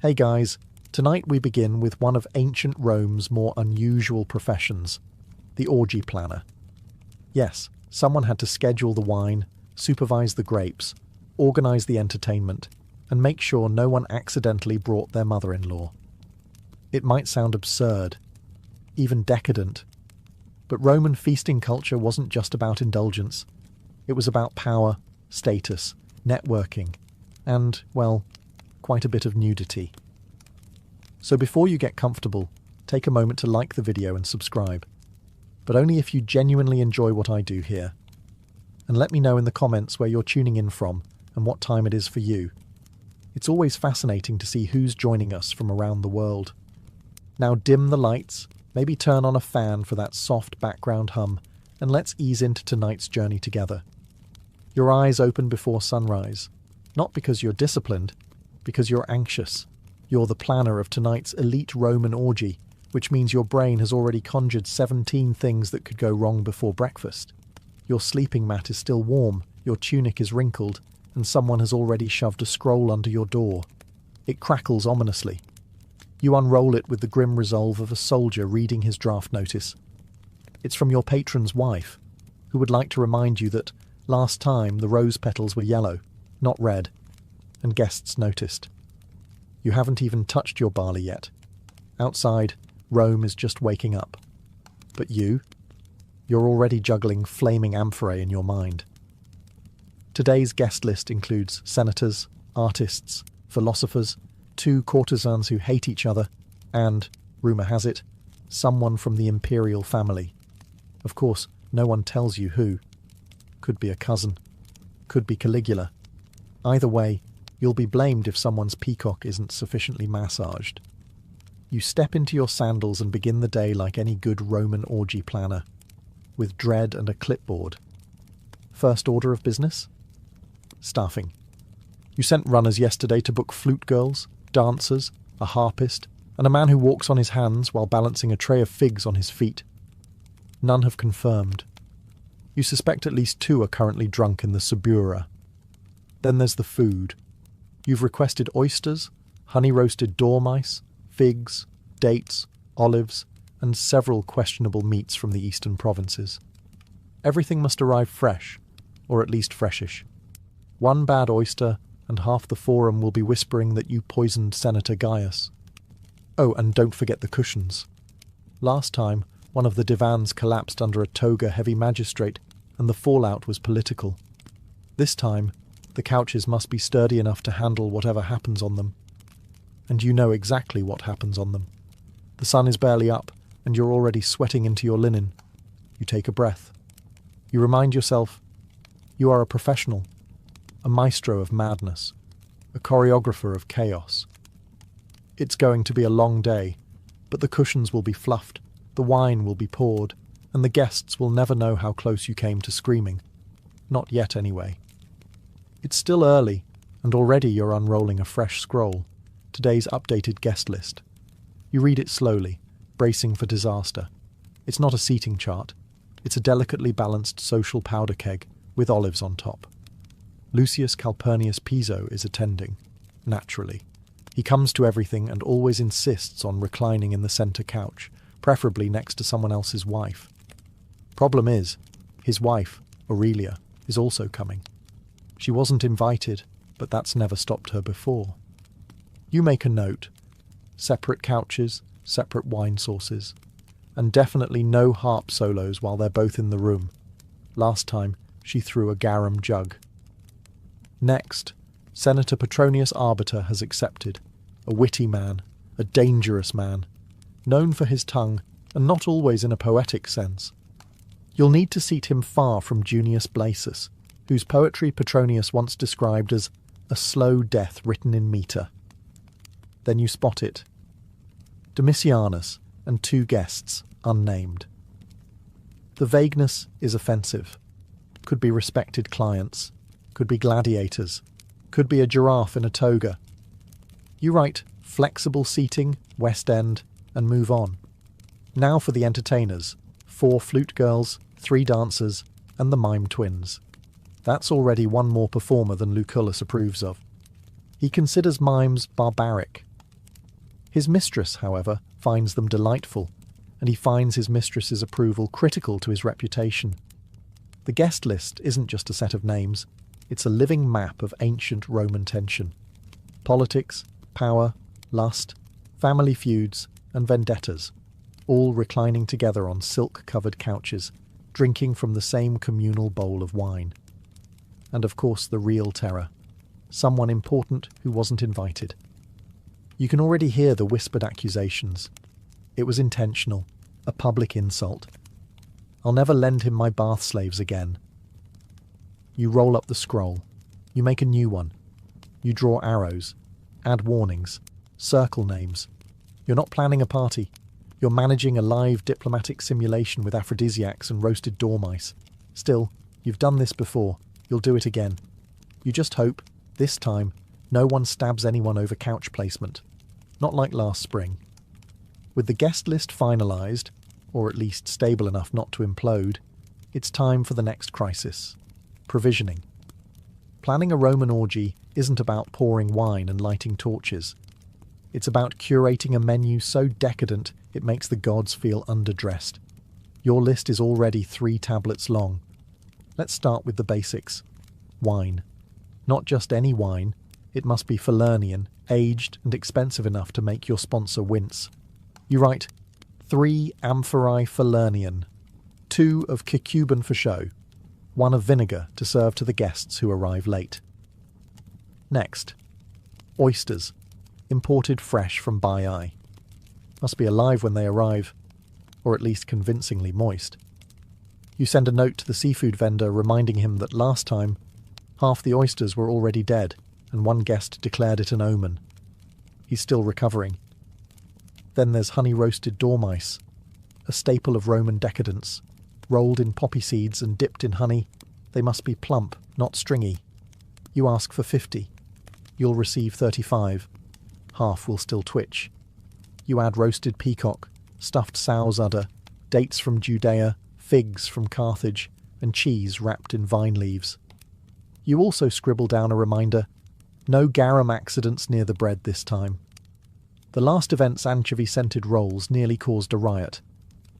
Hey guys, tonight we begin with one of ancient Rome's more unusual professions, the orgy planner. Yes, someone had to schedule the wine, supervise the grapes, organize the entertainment, and make sure no one accidentally brought their mother-in-law. It might sound absurd, even decadent, but Roman feasting culture wasn't just about indulgence. It was about power, status, networking, and, well, quite a bit of nudity. So before you get comfortable, take a moment to like the video and subscribe, but only if you genuinely enjoy what I do here. And let me know in the comments where you're tuning in from and what time it is for you. It's always fascinating to see who's joining us from around the world. Now dim the lights, maybe turn on a fan for that soft background hum, and let's ease into tonight's journey together. Your eyes open before sunrise, not because you're disciplined, because you're anxious. You're the planner of tonight's elite Roman orgy, which means your brain has already conjured 17 things that could go wrong before breakfast. Your sleeping mat is still warm, your tunic is wrinkled, and someone has already shoved a scroll under your door. It crackles ominously. You unroll it with the grim resolve of a soldier reading his draft notice. It's from your patron's wife, who would like to remind you that last time the rose petals were yellow, not red, and guests noticed. You haven't even touched your barley yet. Outside, Rome is just waking up. But you're already juggling flaming amphorae in your mind. Today's guest list includes senators, artists, philosophers, 2 courtesans who hate each other, and, rumour has it, someone from the imperial family. Of course, no one tells you who. Could be a cousin. Could be Caligula. Either way, you'll be blamed if someone's peacock isn't sufficiently massaged. You step into your sandals and begin the day like any good Roman orgy planner, with dread and a clipboard. First order of business? Staffing. You sent runners yesterday to book flute girls, dancers, a harpist, and a man who walks on his hands while balancing a tray of figs on his feet. None have confirmed. You suspect at least 2 are currently drunk in the Subura. Then there's the food. You've requested oysters, honey-roasted dormice, figs, dates, olives, and several questionable meats from the eastern provinces. Everything must arrive fresh, or at least freshish. One bad oyster, and half the forum will be whispering that you poisoned Senator Gaius. Oh, and don't forget the cushions. Last time, one of the divans collapsed under a toga-heavy magistrate, and the fallout was political. This time, the couches must be sturdy enough to handle whatever happens on them. And you know exactly what happens on them. The sun is barely up, and you're already sweating into your linen. You take a breath. You remind yourself, you are a professional, a maestro of madness, a choreographer of chaos. It's going to be a long day, but the cushions will be fluffed, the wine will be poured, and the guests will never know how close you came to screaming. Not yet, anyway. It's still early, and already you're unrolling a fresh scroll, today's updated guest list. You read it slowly, bracing for disaster. It's not a seating chart. It's a delicately balanced social powder keg with olives on top. Lucius Calpurnius Piso is attending, naturally. He comes to everything and always insists on reclining in the centre couch, preferably next to someone else's wife. Problem is, his wife, Aurelia, is also coming. She wasn't invited, but that's never stopped her before. You make a note. Separate couches, separate wine sauces, and definitely no harp solos while they're both in the room. Last time, she threw a garum jug. Next, Senator Petronius Arbiter has accepted. A witty man, a dangerous man, known for his tongue, and not always in a poetic sense. You'll need to seat him far from Junius Blasus, whose poetry Petronius once described as a slow death written in metre. Then you spot it. Domitianus and 2 guests, unnamed. The vagueness is offensive. Could be respected clients, could be gladiators, could be a giraffe in a toga. You write flexible seating, West End, and move on. Now for the entertainers, 4 flute girls, 3 dancers, and the mime twins. That's already one more performer than Lucullus approves of. He considers mimes barbaric, His mistress, however, finds them delightful, and he finds his mistress's approval critical to his reputation. The guest list isn't just a set of names, it's a living map of ancient Roman tension. Politics, power, lust, family feuds, and vendettas, all reclining together on silk-covered couches, drinking from the same communal bowl of wine. And of course the real terror, someone important who wasn't invited. You can already hear the whispered accusations. It was intentional, a public insult. I'll never lend him my bath slaves again. You roll up the scroll. You make a new one. You draw arrows, add warnings, circle names. You're not planning a party. You're managing a live diplomatic simulation with aphrodisiacs and roasted dormice. Still, you've done this before. You'll do it again. You just hope, this time, no one stabs anyone over couch placement. Not like last spring. With the guest list finalised, or at least stable enough not to implode, it's time for the next crisis. Provisioning. Planning a Roman orgy isn't about pouring wine and lighting torches. It's about curating a menu so decadent it makes the gods feel underdressed. Your list is already 3 tablets long. Let's start with the basics. Wine. Not just any wine, it must be Falernian, aged and expensive enough to make your sponsor wince. You write 3 amphorae Falernian, 2 of Caecuban for show, 1 of vinegar to serve to the guests who arrive late. Next, oysters, imported fresh from Baiae. Must be alive when they arrive, or at least convincingly moist. You send a note to the seafood vendor reminding him that last time, half the oysters were already dead, and one guest declared it an omen. He's still recovering. Then there's honey-roasted dormice, a staple of Roman decadence. Rolled in poppy seeds and dipped in honey, they must be plump, not stringy. You ask for 50. You'll receive 35. Half will still twitch. You add roasted peacock, stuffed sow's udder, dates from Judea, figs from Carthage, and cheese wrapped in vine leaves. You also scribble down a reminder, no garum accidents near the bread this time. The last event's anchovy-scented rolls nearly caused a riot.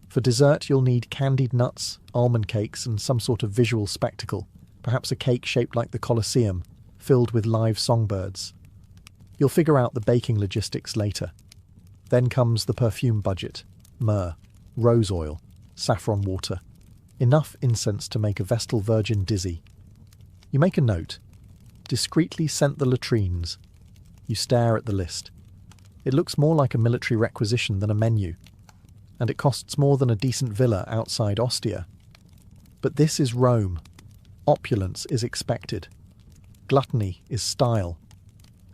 For dessert you'll need candied nuts, almond cakes, and some sort of visual spectacle, perhaps a cake shaped like the Colosseum, filled with live songbirds. You'll figure out the baking logistics later. Then comes the perfume budget: myrrh, rose oil, saffron water. Enough incense to make a Vestal Virgin dizzy. You make a note. Discreetly scent the latrines. You stare at the list. It looks more like a military requisition than a menu, and it costs more than a decent villa outside Ostia. But this is Rome. Opulence is expected. Gluttony is style.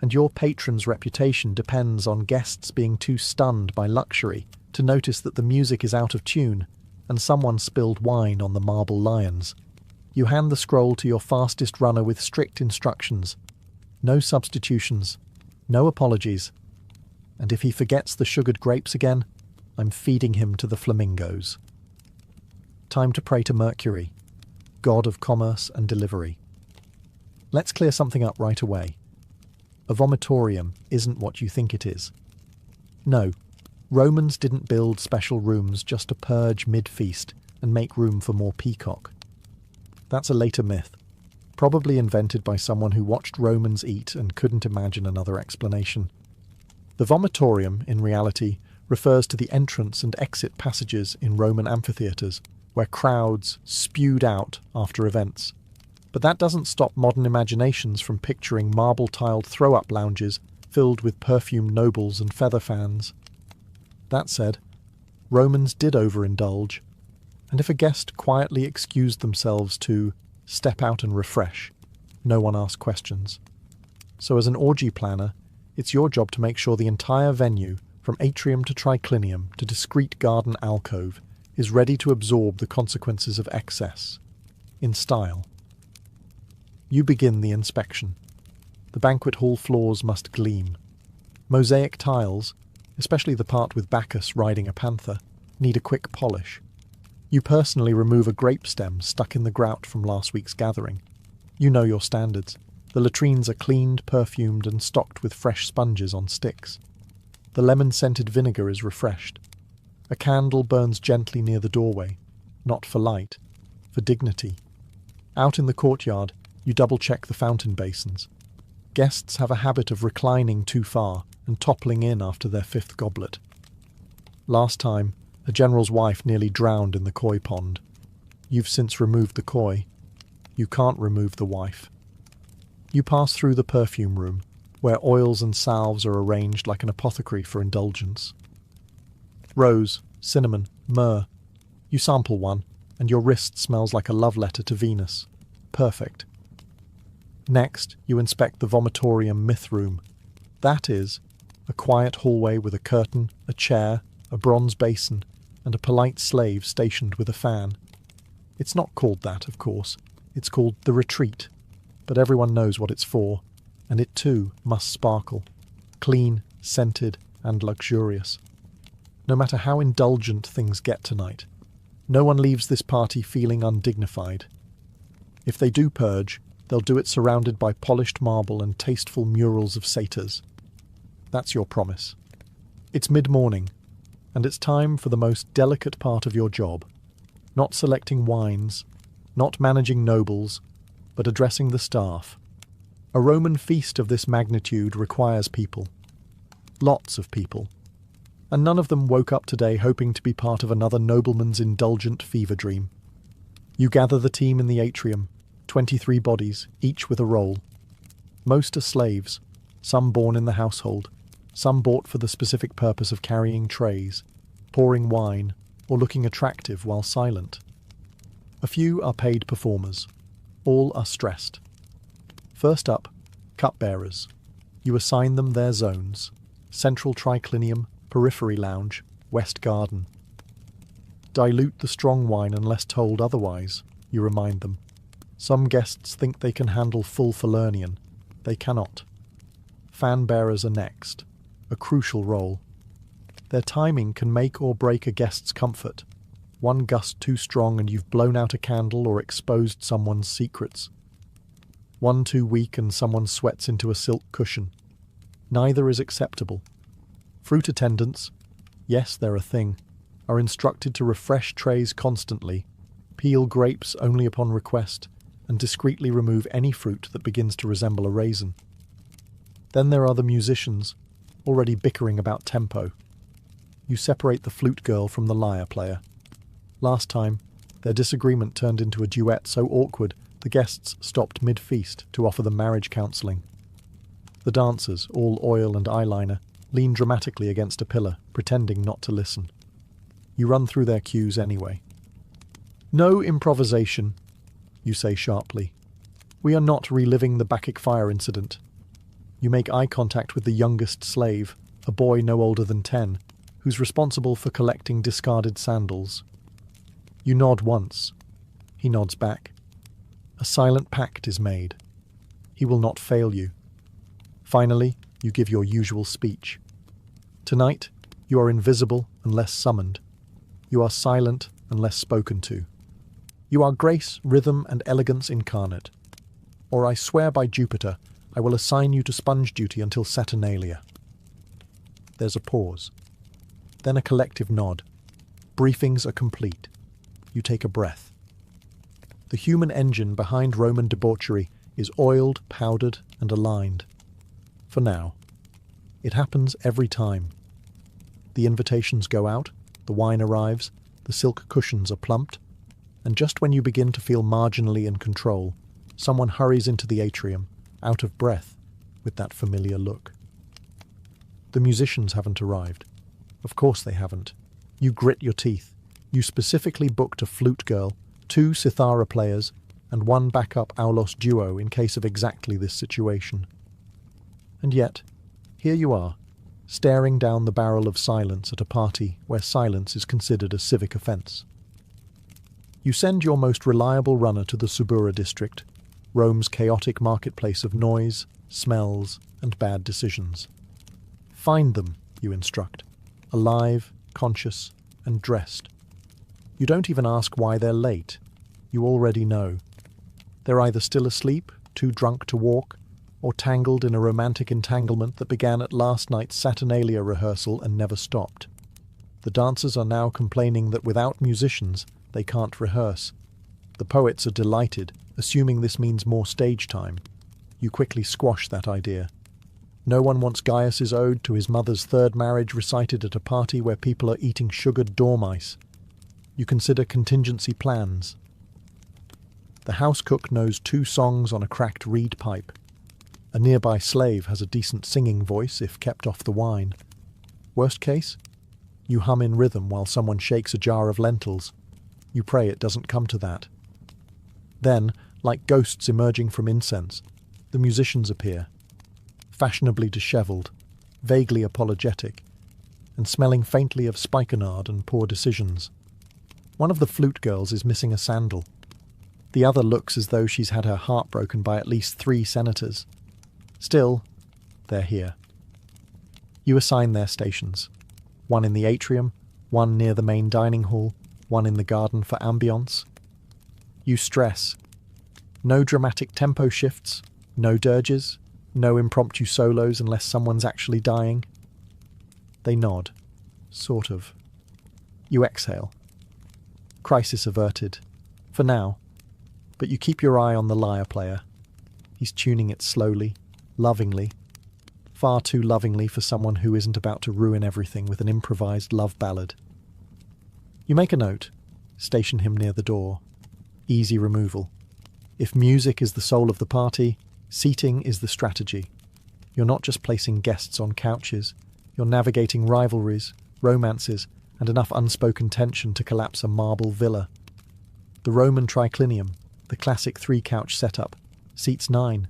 And your patron's reputation depends on guests being too stunned by luxury to notice that the music is out of tune and someone spilled wine on the marble lions. You hand the scroll to your fastest runner with strict instructions. No substitutions. No apologies. And if he forgets the sugared grapes again, I'm feeding him to the flamingos. Time to pray to Mercury, god of commerce and delivery. Let's clear something up right away. A vomitorium isn't what you think it is. No, Romans didn't build special rooms just to purge mid-feast and make room for more peacock. That's a later myth, probably invented by someone who watched Romans eat and couldn't imagine another explanation. The vomitorium, in reality, refers to the entrance and exit passages in Roman amphitheatres, where crowds spewed out after events. But that doesn't stop modern imaginations from picturing marble-tiled throw-up lounges filled with perfumed nobles and feather fans. That said, Romans did overindulge, and if a guest quietly excused themselves to step out and refresh, no one asked questions. So as an orgy planner, it's your job to make sure the entire venue, from atrium to triclinium to discreet garden alcove, is ready to absorb the consequences of excess, in style. You begin the inspection. The banquet hall floors must gleam. Mosaic tiles, especially the part with Bacchus riding a panther, need a quick polish. You personally remove a grape stem stuck in the grout from last week's gathering. You know your standards. The latrines are cleaned, perfumed, and stocked with fresh sponges on sticks. The lemon-scented vinegar is refreshed. A candle burns gently near the doorway, not for light, for dignity. Out in the courtyard, you double-check the fountain basins. Guests have a habit of reclining too far and toppling in after their fifth goblet. Last time, a general's wife nearly drowned in the koi pond. You've since removed the koi. You can't remove the wife. You pass through the perfume room, where oils and salves are arranged like an apothecary for indulgence. Rose, cinnamon, myrrh. You sample one, and your wrist smells like a love letter to Venus. Perfect. Next, you inspect the vomitorium myth room. That is, a quiet hallway with a curtain, a chair, a bronze basin, and a polite slave stationed with a fan. It's not called that, of course. It's called the retreat. But everyone knows what it's for, and it too must sparkle. Clean, scented, and luxurious. No matter how indulgent things get tonight, no one leaves this party feeling undignified. If they do purge, they'll do it surrounded by polished marble and tasteful murals of satyrs. That's your promise. It's mid-morning, and it's time for the most delicate part of your job. Not selecting wines, not managing nobles, but addressing the staff. A Roman feast of this magnitude requires people. Lots of people. And none of them woke up today hoping to be part of another nobleman's indulgent fever dream. You gather the team in the atrium, 23 bodies, each with a role. Most are slaves, some born in the household, some bought for the specific purpose of carrying trays, pouring wine, or looking attractive while silent. A few are paid performers. All are stressed. First up, cupbearers. You assign them their zones: Central Triclinium, Periphery Lounge, West Garden. Dilute the strong wine unless told otherwise, you remind them. Some guests think they can handle full Falernian. They cannot. Fan bearers are next, a crucial role. Their timing can make or break a guest's comfort. One gust too strong and you've blown out a candle or exposed someone's secrets. One too weak and someone sweats into a silk cushion. Neither is acceptable. Fruit attendants, yes, they're a thing, are instructed to refresh trays constantly, peel grapes only upon request, and discreetly remove any fruit that begins to resemble a raisin. Then there are the musicians, already bickering about tempo. You separate the flute girl from the lyre player. Last time, their disagreement turned into a duet so awkward the guests stopped mid-feast to offer them marriage counselling. The dancers, all oil and eyeliner, lean dramatically against a pillar, pretending not to listen. You run through their cues anyway. No improvisation, you say sharply. We are not reliving the Bacchic fire incident. You make eye contact with the youngest slave, a boy no older than 10, who's responsible for collecting discarded sandals. You nod once. He nods back. A silent pact is made. He will not fail you. Finally, you give your usual speech. Tonight, you are invisible unless summoned. You are silent unless spoken to. You are grace, rhythm, and elegance incarnate. Or I swear by Jupiter, I will assign you to sponge duty until Saturnalia. There's a pause. Then a collective nod. Briefings are complete. You take a breath. The human engine behind Roman debauchery is oiled, powdered, and aligned. For now. It happens every time. The invitations go out, the wine arrives, the silk cushions are plumped, and just when you begin to feel marginally in control, someone hurries into the atrium, out of breath, with that familiar look. The musicians haven't arrived. Of course they haven't. You grit your teeth. You specifically booked a flute girl, 2 cithara players, and 1 backup aulos duo in case of exactly this situation. And yet, here you are, staring down the barrel of silence at a party where silence is considered a civic offence. You send your most reliable runner to the Subura district, Rome's chaotic marketplace of noise, smells, and bad decisions. Find them, you instruct, alive, conscious, and dressed. You don't even ask why they're late. You already know. They're either still asleep, too drunk to walk, or tangled in a romantic entanglement that began at last night's Saturnalia rehearsal and never stopped. The dancers are now complaining that without musicians, they can't rehearse. The poets are delighted, assuming this means more stage time. You quickly squash that idea. No one wants Gaius's ode to his mother's third marriage recited at a party where people are eating sugared dormice. You consider contingency plans. The house cook knows 2 songs on a cracked reed pipe. A nearby slave has a decent singing voice if kept off the wine. Worst case? You hum in rhythm while someone shakes a jar of lentils. You pray it doesn't come to that. Then, like ghosts emerging from incense, the musicians appear, fashionably dishevelled, vaguely apologetic, and smelling faintly of spikenard and poor decisions. One of the flute girls is missing a sandal. The other looks as though she's had her heart broken by at least 3 senators. Still, they're here. You assign their stations. One in the atrium, one near the main dining hall, one in the garden for ambience. You stress. No dramatic tempo shifts, no dirges, no impromptu solos unless someone's actually dying. They nod. Sort of. You exhale. Crisis averted. For now. But you keep your eye on the lyre player. He's tuning it slowly, lovingly. Far too lovingly for someone who isn't about to ruin everything with an improvised love ballad. You make a note. Station him near the door. Easy removal. If music is the soul of the party, seating is the strategy. You're not just placing guests on couches. You're navigating rivalries, romances, and enough unspoken tension to collapse a marble villa. The Roman triclinium, the classic 3-couch setup, seats 9.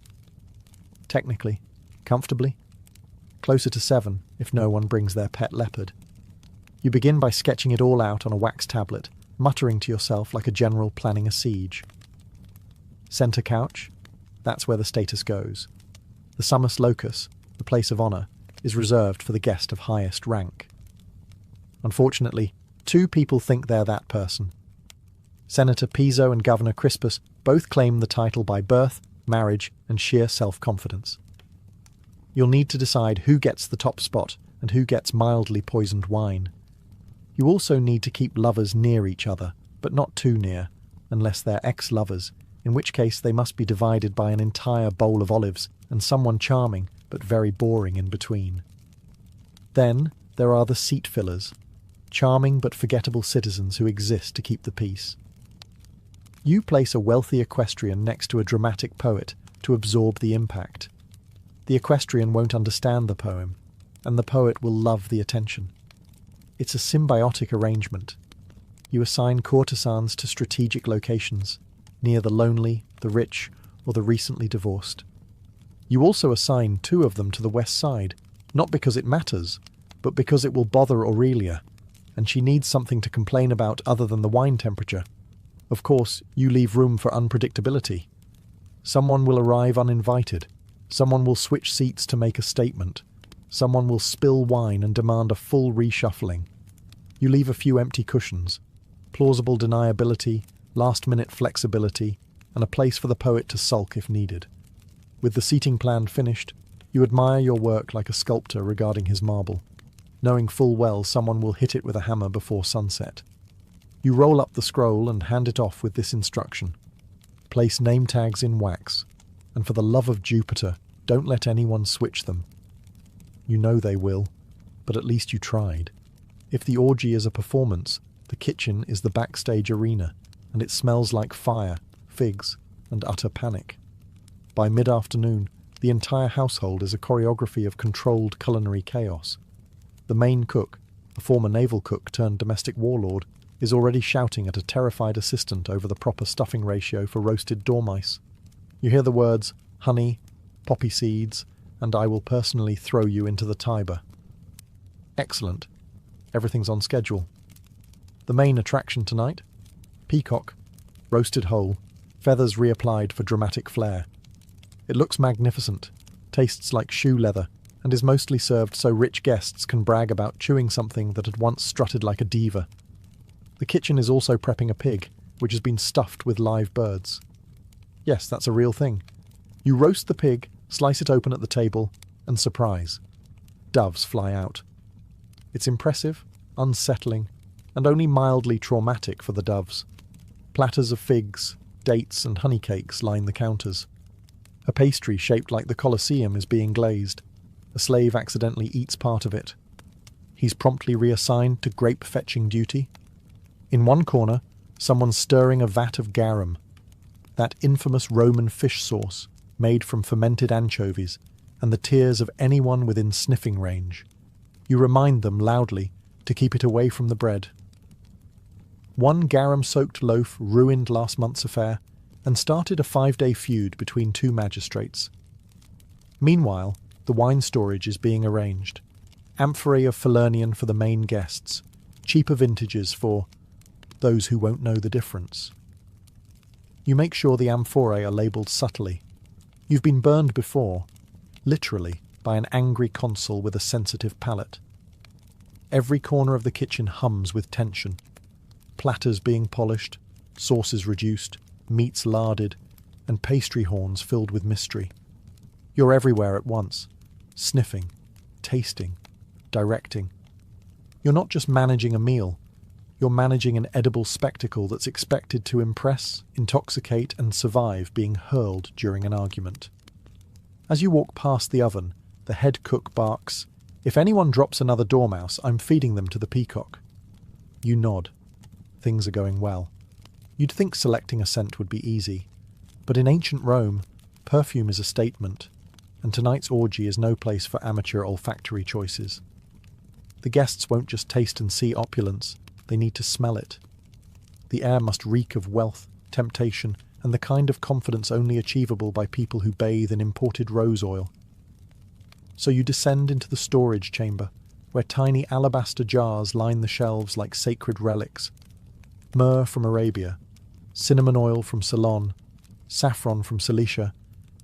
Technically, comfortably, closer to 7 if no one brings their pet leopard. You begin by sketching it all out on a wax tablet, muttering to yourself like a general planning a siege. Centre couch, that's where the status goes. The summus locus, the place of honour, is reserved for the guest of highest rank. Unfortunately, 2 people think they're that person. Senator Piso and Governor Crispus both claim the title by birth, marriage, and sheer self-confidence. You'll need to decide who gets the top spot and who gets mildly poisoned wine. You also need to keep lovers near each other, but not too near, unless they're ex-lovers, in which case they must be divided by an entire bowl of olives and someone charming but very boring in between. Then there are the seat fillers, charming but forgettable citizens who exist to keep the peace. You place a wealthy equestrian next to a dramatic poet to absorb the impact. The equestrian won't understand the poem, and the poet will love the attention. It's a symbiotic arrangement. You assign courtesans to strategic locations, near the lonely, the rich, or the recently divorced. You also assign 2 of them to the west side, not because it matters, but because it will bother Aurelia, and she needs something to complain about other than the wine temperature. Of course, you leave room for unpredictability. Someone will arrive uninvited. Someone will switch seats to make a statement. Someone will spill wine and demand a full reshuffling. You leave a few empty cushions, plausible deniability, last-minute flexibility, and a place for the poet to sulk if needed. With the seating plan finished, you admire your work like a sculptor regarding his marble, knowing full well someone will hit it with a hammer before sunset. You roll up the scroll and hand it off with this instruction. Place name tags in wax, and for the love of Jupiter, don't let anyone switch them. You know they will, but at least you tried. If the orgy is a performance, the kitchen is the backstage arena, and it smells like fire, figs, and utter panic. By mid-afternoon, the entire household is a choreography of controlled culinary chaos. The main cook, a former naval cook turned domestic warlord, is already shouting at a terrified assistant over the proper stuffing ratio for roasted dormice. You hear the words, honey, poppy seeds, and I will personally throw you into the Tiber. Excellent. Everything's on schedule. The main attraction tonight? Peacock, roasted whole, feathers reapplied for dramatic flair. It looks magnificent, tastes like shoe leather, and is mostly served so rich guests can brag about chewing something that had once strutted like a diva. The kitchen is also prepping a pig, which has been stuffed with live birds. Yes, that's a real thing. You roast the pig, slice it open at the table, and surprise. Doves fly out. It's impressive, unsettling, and only mildly traumatic for the doves. Platters of figs, dates, and honey cakes line the counters. A pastry shaped like the Colosseum is being glazed. A slave accidentally eats part of it. He's promptly reassigned to grape-fetching duty. In one corner, someone's stirring a vat of garum, that infamous Roman fish sauce made from fermented anchovies and the tears of anyone within sniffing range. You remind them loudly to keep it away from the bread. One garum-soaked loaf ruined last month's affair and started a 5-day feud between two magistrates. Meanwhile, the wine storage is being arranged. Amphorae of Falernian for the main guests, cheaper vintages for those who won't know the difference. You make sure the amphorae are labelled subtly. You've been burned before, literally, by an angry consul with a sensitive palate. Every corner of the kitchen hums with tension. Platters being polished, sauces reduced, meats larded, and pastry horns filled with mystery. You're everywhere at once, sniffing, tasting, directing. You're not just managing a meal, you're managing an edible spectacle that's expected to impress, intoxicate, and survive being hurled during an argument. As you walk past the oven, the head cook barks, "If anyone drops another dormouse, I'm feeding them to the peacock." You nod. Things are going well. You'd think selecting a scent would be easy, but in ancient Rome, perfume is a statement, and tonight's orgy is no place for amateur olfactory choices. The guests won't just taste and see opulence, they need to smell it. The air must reek of wealth, temptation, and the kind of confidence only achievable by people who bathe in imported rose oil. So you descend into the storage chamber, where tiny alabaster jars line the shelves like sacred relics. Myrrh from Arabia, cinnamon oil from Ceylon, saffron from Cilicia,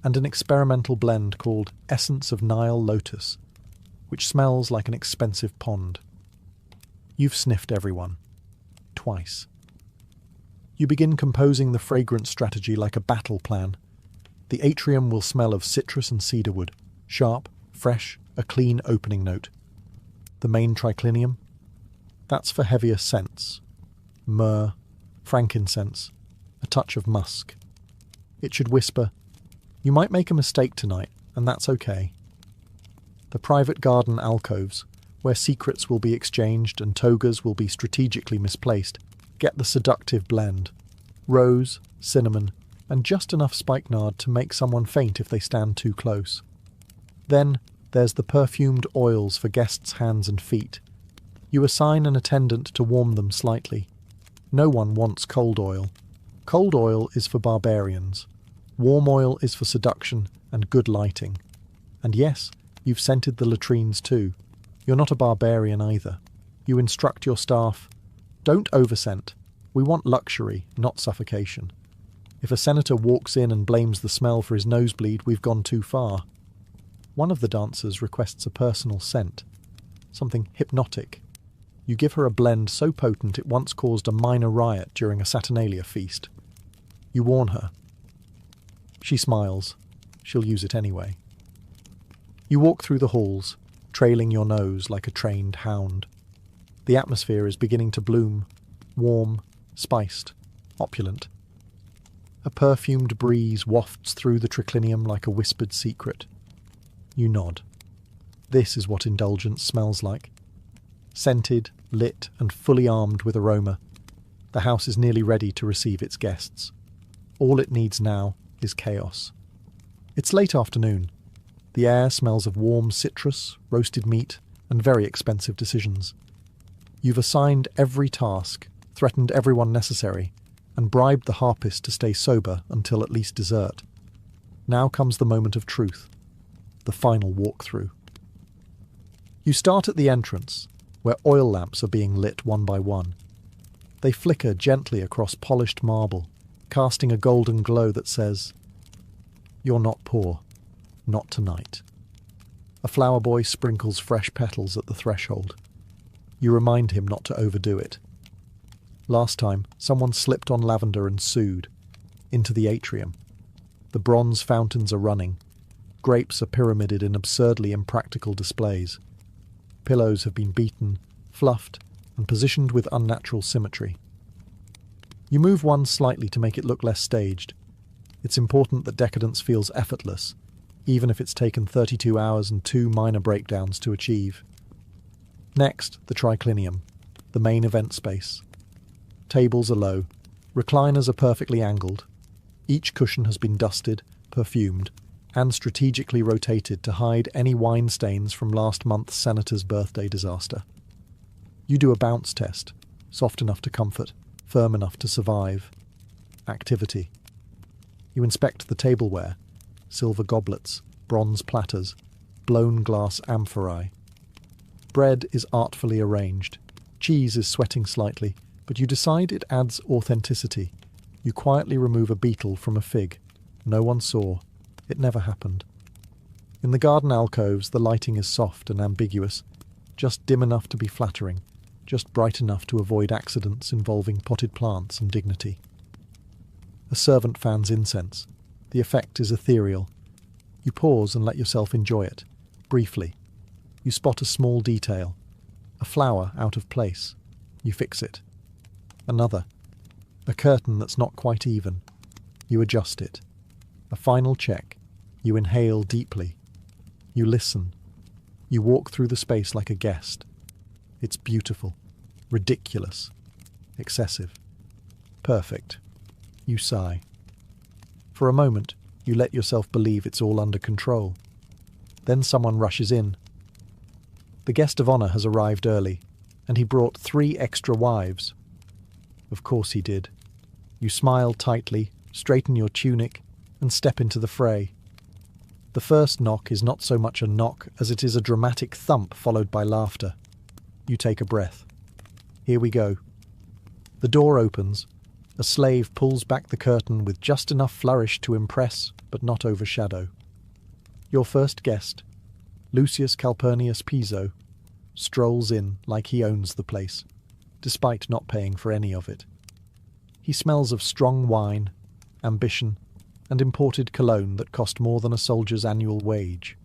and an experimental blend called Essence of Nile Lotus, which smells like an expensive pond. You've sniffed everyone. Twice. You begin composing the fragrance strategy like a battle plan. The atrium will smell of citrus and cedarwood, sharp, fresh, a clean opening note. The main triclinium? That's for heavier scents. Myrrh, frankincense, a touch of musk. It should whisper, "You might make a mistake tonight, and that's okay." The private garden alcoves, where secrets will be exchanged and togas will be strategically misplaced, get the seductive blend. Rose, cinnamon, and just enough spikenard to make someone faint if they stand too close. Then there's the perfumed oils for guests' hands and feet. You assign an attendant to warm them slightly. No one wants cold oil. Cold oil is for barbarians. Warm oil is for seduction and good lighting. And yes, you've scented the latrines too. You're not a barbarian either. You instruct your staff, "Don't overscent. We want luxury, not suffocation. If a senator walks in and blames the smell for his nosebleed, we've gone too far." One of the dancers requests a personal scent, something hypnotic. You give her a blend so potent it once caused a minor riot during a Saturnalia feast. You warn her. She smiles. She'll use it anyway. You walk through the halls, trailing your nose like a trained hound. The atmosphere is beginning to bloom, warm, spiced, opulent. A perfumed breeze wafts through the triclinium like a whispered secret. You nod. This is what indulgence smells like. Scented, lit, and fully armed with aroma, the house is nearly ready to receive its guests. All it needs now is chaos. It's late afternoon. The air smells of warm citrus, roasted meat, and very expensive decisions. You've assigned every task, threatened everyone necessary, and bribed the harpist to stay sober until at least dessert. Now comes the moment of truth, the final walkthrough. You start at the entrance, where oil lamps are being lit one by one. They flicker gently across polished marble, casting a golden glow that says, "You're not poor. Not tonight." A flower boy sprinkles fresh petals at the threshold. You remind him not to overdo it. Last time, someone slipped on lavender and sued. Into the atrium. The bronze fountains are running. Grapes are pyramided in absurdly impractical displays. Pillows have been beaten, fluffed, and positioned with unnatural symmetry. You move one slightly to make it look less staged. It's important that decadence feels effortless, even if it's taken 32 hours and 2 minor breakdowns to achieve. Next, the triclinium, the main event space. Tables are low, recliners are perfectly angled. Each cushion has been dusted, perfumed, and strategically rotated to hide any wine stains from last month's senator's birthday disaster. You do a bounce test, soft enough to comfort, firm enough to survive. Activity. You inspect the tableware, silver goblets, bronze platters, blown glass amphorae. Bread is artfully arranged. Cheese is sweating slightly, but you decide it adds authenticity. You quietly remove a beetle from a fig. No one saw. It never happened. In the garden alcoves, the lighting is soft and ambiguous, just dim enough to be flattering, just bright enough to avoid accidents involving potted plants and dignity. A servant fans incense. The effect is ethereal. You pause and let yourself enjoy it, briefly. You spot a small detail. A flower out of place. You fix it. Another. A curtain that's not quite even. You adjust it. A final check. You inhale deeply. You listen. You walk through the space like a guest. It's beautiful. Ridiculous. Excessive. Perfect. You sigh. For a moment, you let yourself believe it's all under control. Then someone rushes in. The guest of honour has arrived early, and he brought 3 extra wives. Of course he did. You smile tightly, straighten your tunic, and step into the fray. The first knock is not so much a knock as it is a dramatic thump followed by laughter. You take a breath. Here we go. The door opens. A slave pulls back the curtain with just enough flourish to impress, but not overshadow. Your first guest, Lucius Calpurnius Piso, strolls in like he owns the place, despite not paying for any of it. He smells of strong wine, ambition, and imported cologne that cost more than a soldier's annual wage.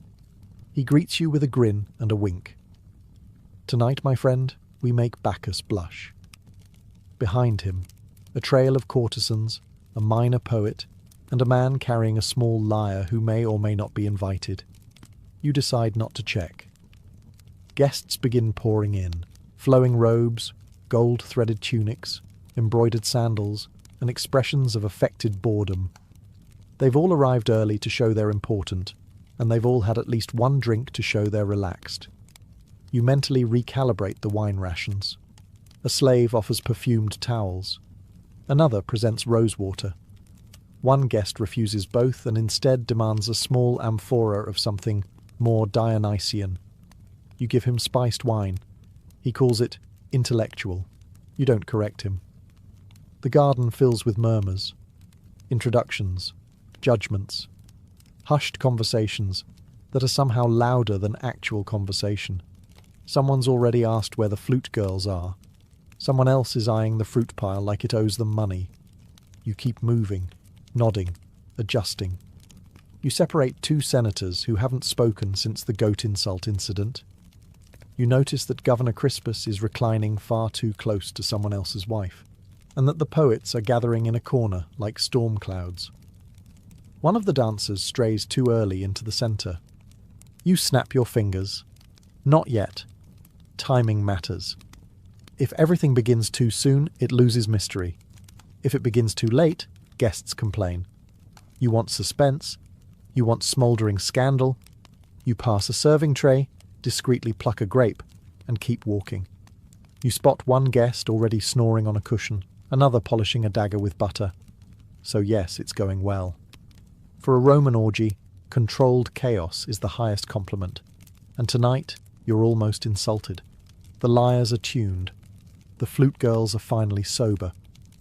He greets you with a grin and a wink. Tonight, my friend, we make Bacchus blush. Behind him, a trail of courtesans, a minor poet, and a man carrying a small lyre who may or may not be invited. You decide not to check. Guests begin pouring in, flowing robes, gold-threaded tunics, embroidered sandals, and expressions of affected boredom. They've all arrived early to show they're important, and they've all had at least one drink to show they're relaxed. You mentally recalibrate the wine rations. A slave offers perfumed towels. Another presents rosewater. One guest refuses both and instead demands a small amphora of something more Dionysian. You give him spiced wine. He calls it intellectual. You don't correct him. The garden fills with murmurs, introductions, judgments, hushed conversations that are somehow louder than actual conversation. Someone's already asked where the flute girls are. Someone else is eyeing the fruit pile like it owes them money. You keep moving, nodding, adjusting. You separate 2 senators who haven't spoken since the goat insult incident. You notice that Governor Crispus is reclining far too close to someone else's wife, and that the poets are gathering in a corner like storm clouds. One of the dancers strays too early into the centre. You snap your fingers. Not yet. Timing matters. If everything begins too soon, it loses mystery. If it begins too late, guests complain. You want suspense. You want smouldering scandal. You pass a serving tray, discreetly pluck a grape, and keep walking. You spot one guest already snoring on a cushion, another polishing a dagger with butter. So yes, it's going well. For a Roman orgy, controlled chaos is the highest compliment. And tonight, you're almost insulted. The lyres are tuned. The flute girls are finally sober,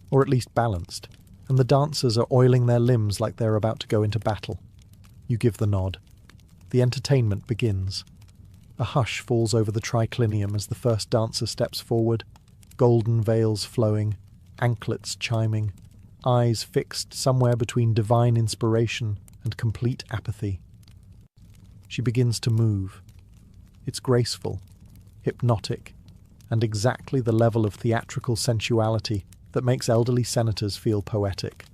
or at least balanced, and the dancers are oiling their limbs like they're about to go into battle. You give the nod. The entertainment begins. A hush falls over the triclinium as the first dancer steps forward, golden veils flowing, anklets chiming, eyes fixed somewhere between divine inspiration and complete apathy. She begins to move. It's graceful, hypnotic, and exactly the level of theatrical sensuality that makes elderly senators feel poetic.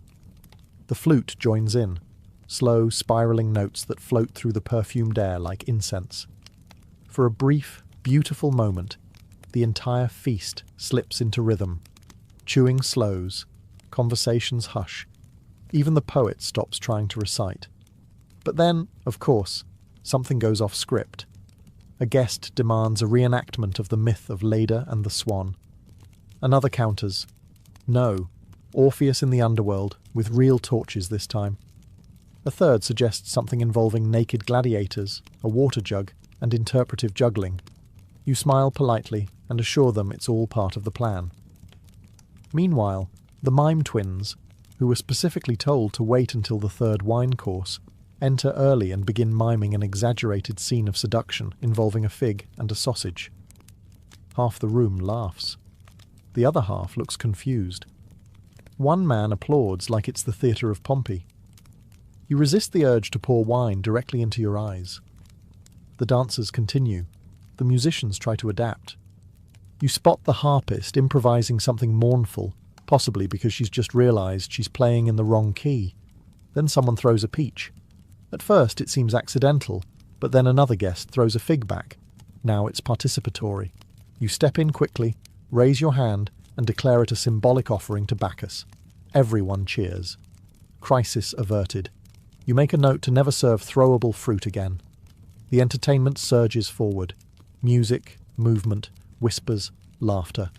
The flute joins in, slow, spiraling notes that float through the perfumed air like incense. For a brief, beautiful moment, the entire feast slips into rhythm. Chewing slows, conversations hush, even the poet stops trying to recite. But then, of course, something goes off script. A guest demands a reenactment of the myth of Leda and the Swan. Another counters, no, Orpheus in the underworld, with real torches this time. A third suggests something involving naked gladiators, a water jug, and interpretive juggling. You smile politely and assure them it's all part of the plan. Meanwhile, the mime twins, who were specifically told to wait until the third wine course, enter early and begin miming an exaggerated scene of seduction involving a fig and a sausage. Half the room laughs. The other half looks confused. One man applauds like it's the theatre of Pompey. You resist the urge to pour wine directly into your eyes. The dancers continue. The musicians try to adapt. You spot the harpist improvising something mournful, possibly because she's just realised she's playing in the wrong key. Then someone throws a peach. At first it seems accidental, but then another guest throws a fig back. Now it's participatory. You step in quickly, raise your hand, and declare it a symbolic offering to Bacchus. Everyone cheers. Crisis averted. You make a note to never serve throwable fruit again. The entertainment surges forward. Music, movement, whispers, laughter.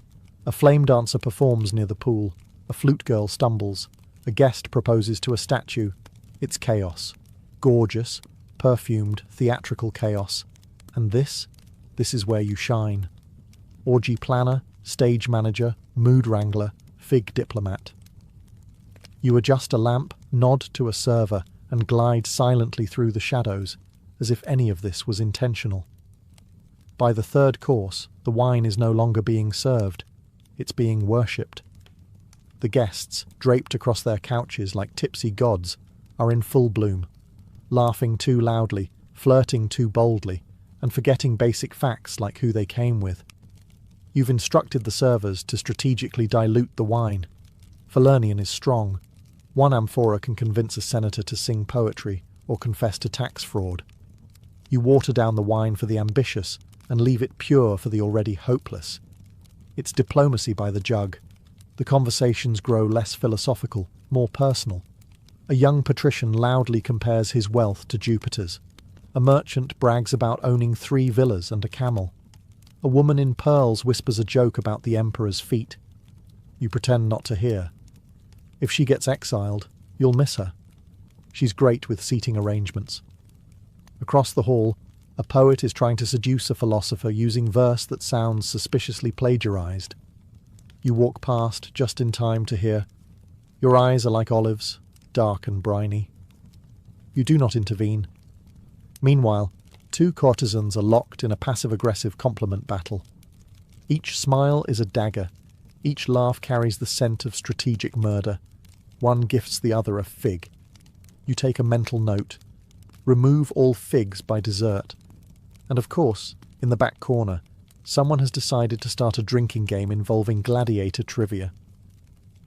A flame dancer performs near the pool. A flute girl stumbles. A guest proposes to a statue. It's chaos. Gorgeous, perfumed, theatrical chaos. And this is where you shine. Orgy planner, stage manager, mood wrangler, fig diplomat. You adjust a lamp, nod to a server, and glide silently through the shadows, as if any of this was intentional. By the third course, the wine is no longer being served. It's being worshipped. The guests, draped across their couches like tipsy gods, are in full bloom, laughing too loudly, flirting too boldly, and forgetting basic facts like who they came with. You've instructed the servers to strategically dilute the wine. Falernian is strong. One amphora can convince a senator to sing poetry or confess to tax fraud. You water down the wine for the ambitious and leave it pure for the already hopeless. It's diplomacy by the jug. The conversations grow less philosophical, more personal. A young patrician loudly compares his wealth to Jupiter's. A merchant brags about owning 3 villas and a camel. A woman in pearls whispers a joke about the emperor's feet. You pretend not to hear. If she gets exiled, you'll miss her. She's great with seating arrangements. Across the hall, a poet is trying to seduce a philosopher using verse that sounds suspiciously plagiarized. You walk past just in time to hear, "Your eyes are like olives, dark and briny." You do not intervene. Meanwhile, 2 courtesans are locked in a passive-aggressive compliment battle. Each smile is a dagger. Each laugh carries the scent of strategic murder. One gifts the other a fig. You take a mental note. Remove all figs by dessert. And of course, in the back corner, someone has decided to start a drinking game involving gladiator trivia.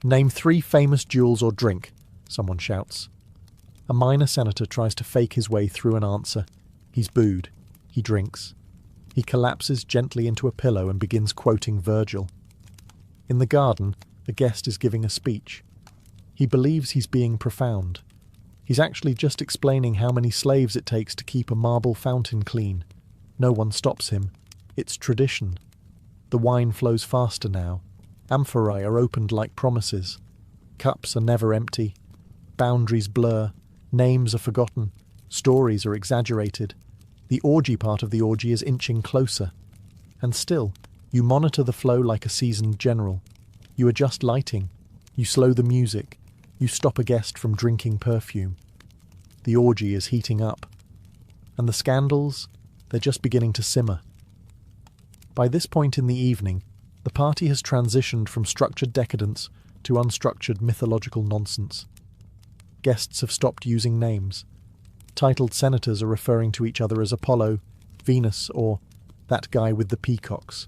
"Name 3 famous duels or drink," someone shouts. A minor senator tries to fake his way through an answer. He's booed. He drinks. He collapses gently into a pillow and begins quoting Virgil. In the garden, a guest is giving a speech. He believes he's being profound. He's actually just explaining how many slaves it takes to keep a marble fountain clean. No one stops him. It's tradition. The wine flows faster now. Amphorae are opened like promises. Cups are never empty. Boundaries blur. Names are forgotten. Stories are exaggerated. The orgy part of the orgy is inching closer. And still, you monitor the flow like a seasoned general. You adjust lighting. You slow the music. You stop a guest from drinking perfume. The orgy is heating up. And the scandals, they're just beginning to simmer. By this point in the evening, the party has transitioned from structured decadence to unstructured mythological nonsense. Guests have stopped using names. Titled senators are referring to each other as Apollo, Venus, or that guy with the peacocks.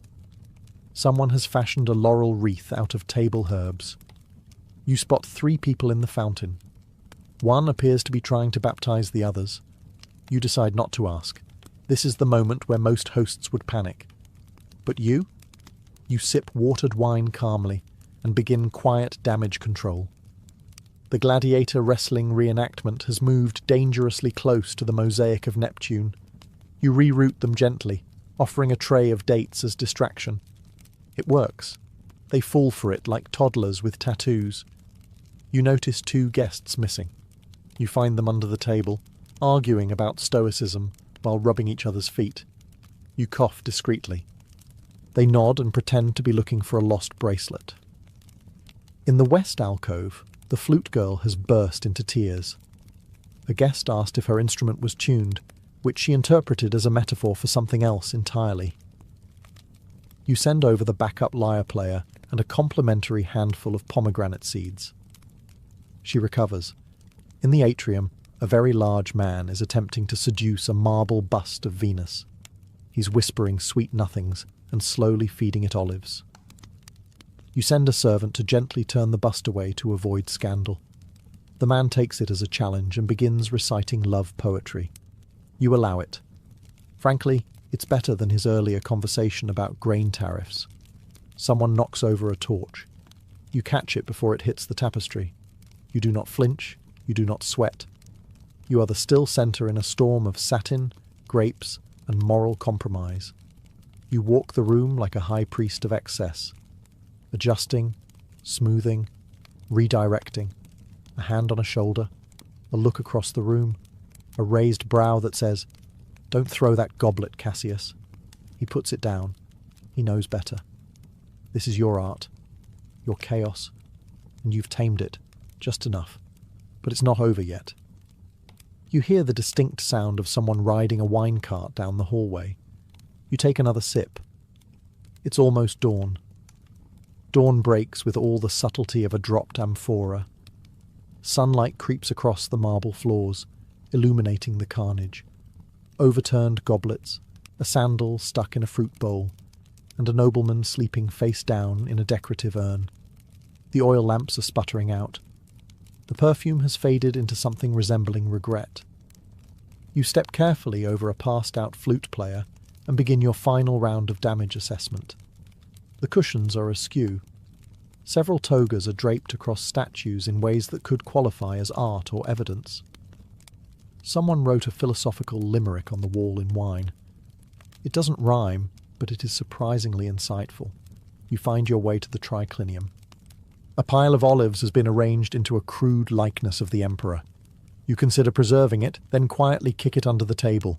Someone has fashioned a laurel wreath out of table herbs. You spot 3 people in the fountain. One appears to be trying to baptize the others. You decide not to ask. This is the moment where most hosts would panic. But you? You sip watered wine calmly and begin quiet damage control. The gladiator wrestling reenactment has moved dangerously close to the mosaic of Neptune. You reroute them gently, offering a tray of dates as distraction. It works. They fall for it like toddlers with tattoos. You notice 2 guests missing. You find them under the table, arguing about stoicism while rubbing each other's feet. You cough discreetly. They nod and pretend to be looking for a lost bracelet. In the west alcove, the flute girl has burst into tears. A guest asked if her instrument was tuned, which she interpreted as a metaphor for something else entirely. You send over the backup lyre player and a complimentary handful of pomegranate seeds. She recovers. In the atrium, a very large man is attempting to seduce a marble bust of Venus. He's whispering sweet nothings and slowly feeding it olives. You send a servant to gently turn the bust away to avoid scandal. The man takes it as a challenge and begins reciting love poetry. You allow it. Frankly, it's better than his earlier conversation about grain tariffs. Someone knocks over a torch. You catch it before it hits the tapestry. You do not flinch. You do not sweat. You are the still centre in a storm of satin, grapes, and moral compromise. You walk the room like a high priest of excess, adjusting, smoothing, redirecting, a hand on a shoulder, a look across the room, a raised brow that says, "Don't throw that goblet, Cassius." He puts it down. He knows better. This is your art, your chaos, and you've tamed it, just enough. But it's not over yet. You hear the distinct sound of someone riding a wine cart down the hallway. You take another sip. It's almost dawn. Dawn breaks with all the subtlety of a dropped amphora. Sunlight creeps across the marble floors, illuminating the carnage. Overturned goblets, a sandal stuck in a fruit bowl, and a nobleman sleeping face down in a decorative urn. The oil lamps are sputtering out. The perfume has faded into something resembling regret. You step carefully over a passed-out flute player and begin your final round of damage assessment. The cushions are askew. Several togas are draped across statues in ways that could qualify as art or evidence. Someone wrote a philosophical limerick on the wall in wine. It doesn't rhyme, but it is surprisingly insightful. You find your way to the triclinium. A pile of olives has been arranged into a crude likeness of the emperor. You consider preserving it, then quietly kick it under the table.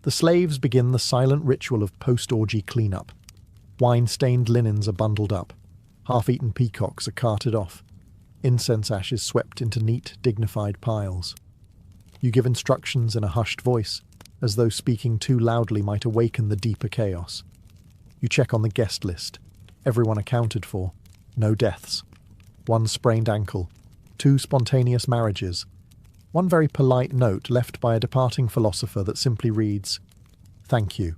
The slaves begin the silent ritual of post-orgy cleanup. Wine-stained linens are bundled up. Half-eaten peacocks are carted off. Incense ashes swept into neat, dignified piles. You give instructions in a hushed voice, as though speaking too loudly might awaken the deeper chaos. You check on the guest list. Everyone accounted for. No deaths. 1 sprained ankle. 2 spontaneous marriages. 1 very polite note left by a departing philosopher that simply reads, "Thank you.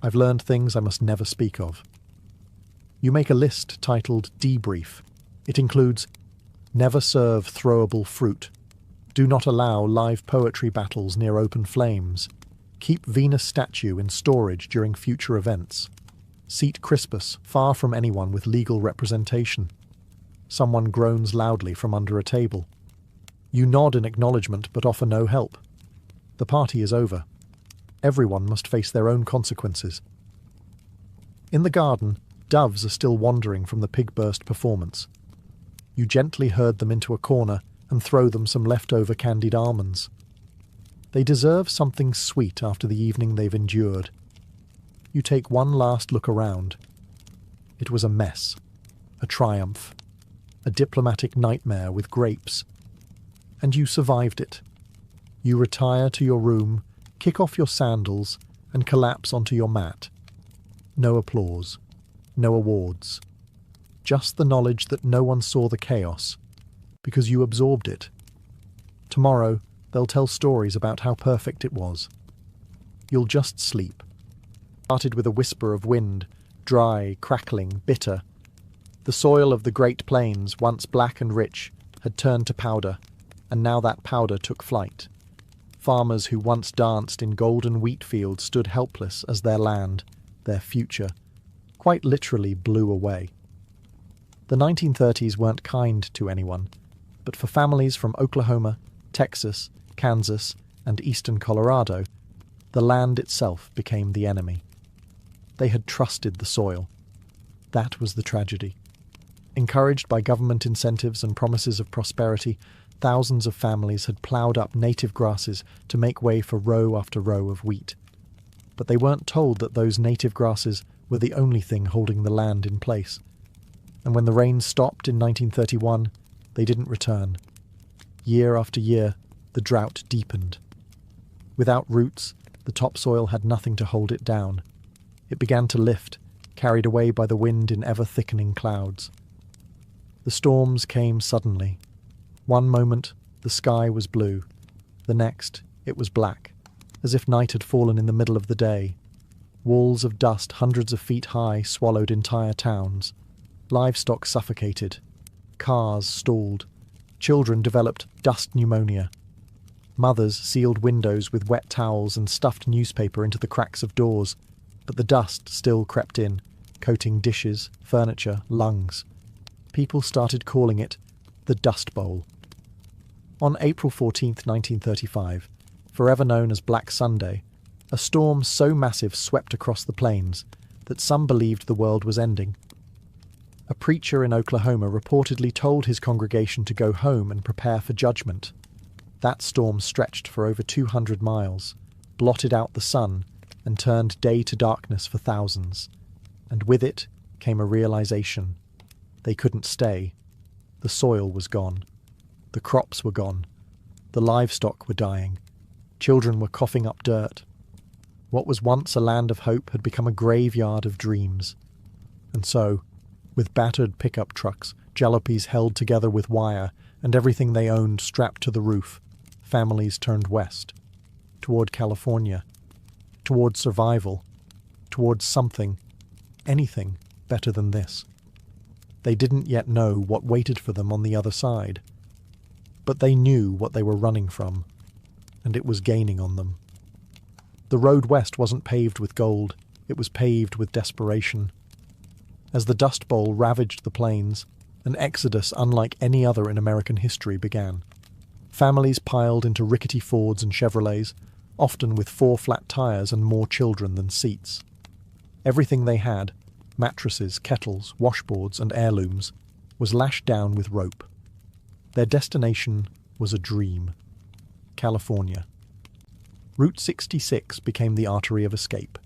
I've learned things I must never speak of." You make a list titled Debrief. It includes, never serve throwable fruit. Do not allow live poetry battles near open flames. Keep Venus statue in storage during future events. Seat Crispus far from anyone with legal representation. Someone groans loudly from under a table. You nod in acknowledgement but offer no help. The party is over. Everyone must face their own consequences. In the garden, doves are still wandering from the pig-burst performance. You gently herd them into a corner and throw them some leftover candied almonds. They deserve something sweet after the evening they've endured. You take one last look around. It was a mess, a triumph, a diplomatic nightmare with grapes. And you survived it. You retire to your room, kick off your sandals, and collapse onto your mat. No applause. No awards. Just the knowledge that no one saw the chaos, because you absorbed it. Tomorrow, They'll tell stories about how perfect it was. You'll just sleep. Started with a whisper of wind, dry, crackling, bitter. The soil of the Great Plains, once black and rich, had turned to powder, and now that powder took flight. Farmers who once danced in golden wheat fields stood helpless as their land, their future, quite literally blew away. The 1930s weren't kind to anyone, but for families from Oklahoma, Texas, Kansas, and eastern Colorado, the land itself became the enemy. They had trusted the soil. That was the tragedy. Encouraged by government incentives and promises of prosperity, thousands of families had ploughed up native grasses to make way for row after row of wheat. But they weren't told that those native grasses were the only thing holding the land in place. And when the rains stopped in 1931, they didn't return. Year after year, the drought deepened. Without roots, the topsoil had nothing to hold it down. It began to lift, carried away by the wind in ever-thickening clouds. The storms came suddenly. One moment, the sky was blue. The next, it was black, as if night had fallen in the middle of the day. Walls of dust hundreds of feet high swallowed entire towns. Livestock suffocated. Cars stalled. Children developed dust pneumonia. Mothers sealed windows with wet towels and stuffed newspaper into the cracks of doors, but the dust still crept in, coating dishes, furniture, lungs. People started calling it the Dust Bowl. On April 14, 1935, forever known as Black Sunday, a storm so massive swept across the plains that some believed the world was ending. A preacher in Oklahoma reportedly told his congregation to go home and prepare for judgment. That storm stretched for over 200 miles, blotted out the sun, and turned day to darkness for thousands. And with it came a realization. They couldn't stay. The soil was gone. The crops were gone. The livestock were dying. Children were coughing up dirt. What was once a land of hope had become a graveyard of dreams. And so, with battered pickup trucks, jalopies held together with wire, and everything they owned strapped to the roof, families turned west, toward California, toward survival, towards something, anything better than this. They didn't yet know what waited for them on the other side, but they knew what they were running from, and it was gaining on them. The road west wasn't paved with gold, it was paved with desperation. As the Dust Bowl ravaged the plains, an exodus unlike any other in American history began. Families piled into rickety Fords and Chevrolets, often with 4 flat tires and more children than seats. Everything they had, mattresses, kettles, washboards, and heirlooms, was lashed down with rope. Their destination was a dream. California. Route 66 became the artery of escape.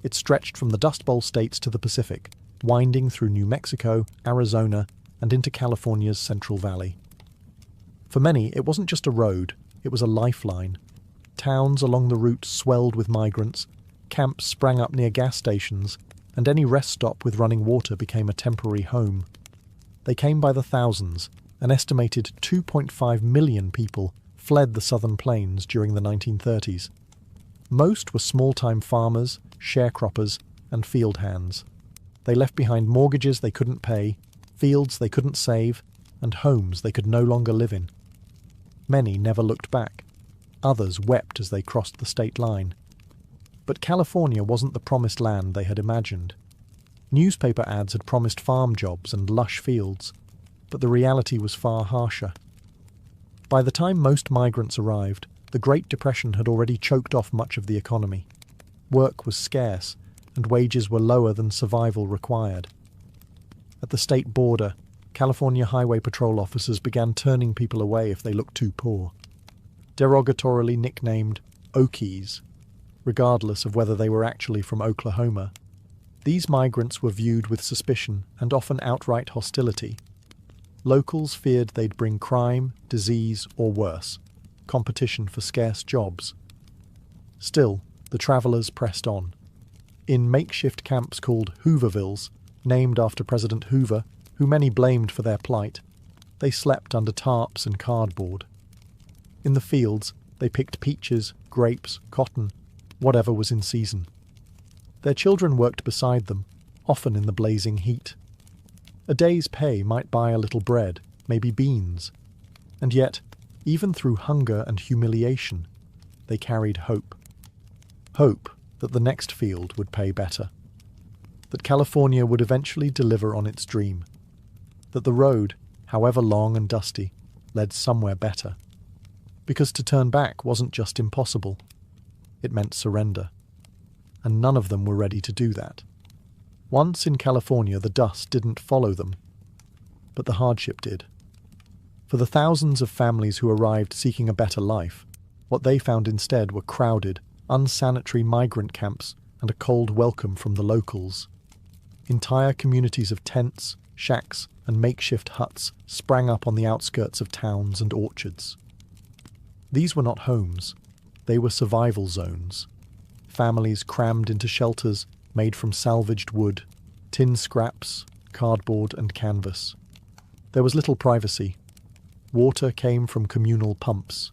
It stretched from the Dust Bowl states to the Pacific, winding through New Mexico, Arizona, and into California's Central Valley. For many, it wasn't just a road, it was a lifeline. Towns along the route swelled with migrants, camps sprang up near gas stations, and any rest stop with running water became a temporary home. They came by the thousands. An estimated 2.5 million people fled the southern plains during the 1930s. Most were small-time farmers, sharecroppers, and field hands. They left behind mortgages they couldn't pay, fields they couldn't save, and homes they could no longer live in. Many never looked back. Others wept as they crossed the state line. But California wasn't the promised land they had imagined. Newspaper ads had promised farm jobs and lush fields, but the reality was far harsher. By the time most migrants arrived, the Great Depression had already choked off much of the economy. Work was scarce, and wages were lower than survival required. At the state border, California Highway Patrol officers began turning people away if they looked too poor. Derogatorily nicknamed Okies, regardless of whether they were actually from Oklahoma, these migrants were viewed with suspicion and often outright hostility. Locals feared they'd bring crime, disease, or worse, competition for scarce jobs. Still, the travellers pressed on. In makeshift camps called Hoovervilles, named after President Hoover, who many blamed for their plight, they slept under tarps and cardboard. In the fields, they picked peaches, grapes, cotton, whatever was in season. Their children worked beside them, often in the blazing heat. A day's pay might buy a little bread, maybe beans. And yet, even through hunger and humiliation, they carried hope. Hope that the next field would pay better. That California would eventually deliver on its dream. That the road, however long and dusty, led somewhere better. Because to turn back wasn't just impossible. It meant surrender. And none of them were ready to do that. Once in California, the dust didn't follow them, but the hardship did. For the thousands of families who arrived seeking a better life, what they found instead were crowded, unsanitary migrant camps and a cold welcome from the locals. Entire communities of tents, shacks, and makeshift huts sprang up on the outskirts of towns and orchards. These were not homes, they were survival zones. Families crammed into shelters made from salvaged wood, tin scraps, cardboard and canvas. There was little privacy. Water came from communal pumps.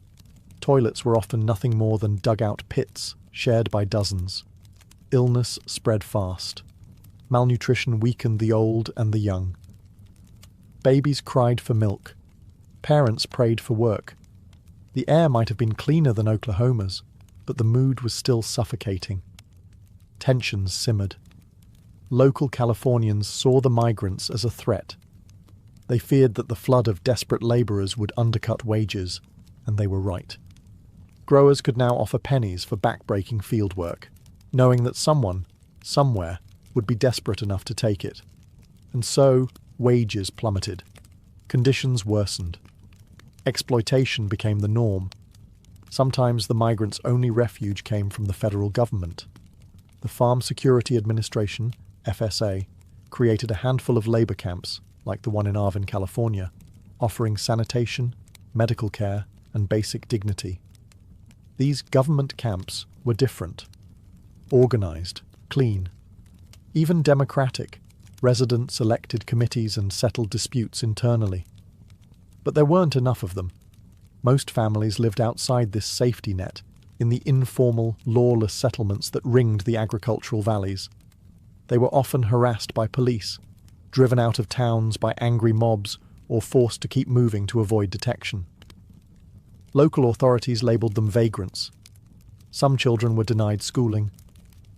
Toilets were often nothing more than dugout pits, shared by dozens. Illness spread fast. Malnutrition weakened the old and the young. Babies cried for milk. Parents prayed for work. The air might have been cleaner than Oklahoma's, but the mood was still suffocating. Tensions simmered. Local Californians saw the migrants as a threat. They feared that the flood of desperate laborers would undercut wages, and they were right. Growers could now offer pennies for back-breaking field work, knowing that someone, somewhere, would be desperate enough to take it. And so, wages plummeted. Conditions worsened. Exploitation became the norm. Sometimes the migrants' only refuge came from the federal government. The Farm Security Administration, FSA, created a handful of labor camps, like the one in Arvin, California, offering sanitation, medical care, and basic dignity. These government camps were different. Organized, clean, even democratic. Residents elected committees and settled disputes internally. But there weren't enough of them. Most families lived outside this safety net, in the informal, lawless settlements that ringed the agricultural valleys. They were often harassed by police, driven out of towns by angry mobs, or forced to keep moving to avoid detection. Local authorities labelled them vagrants. Some children were denied schooling.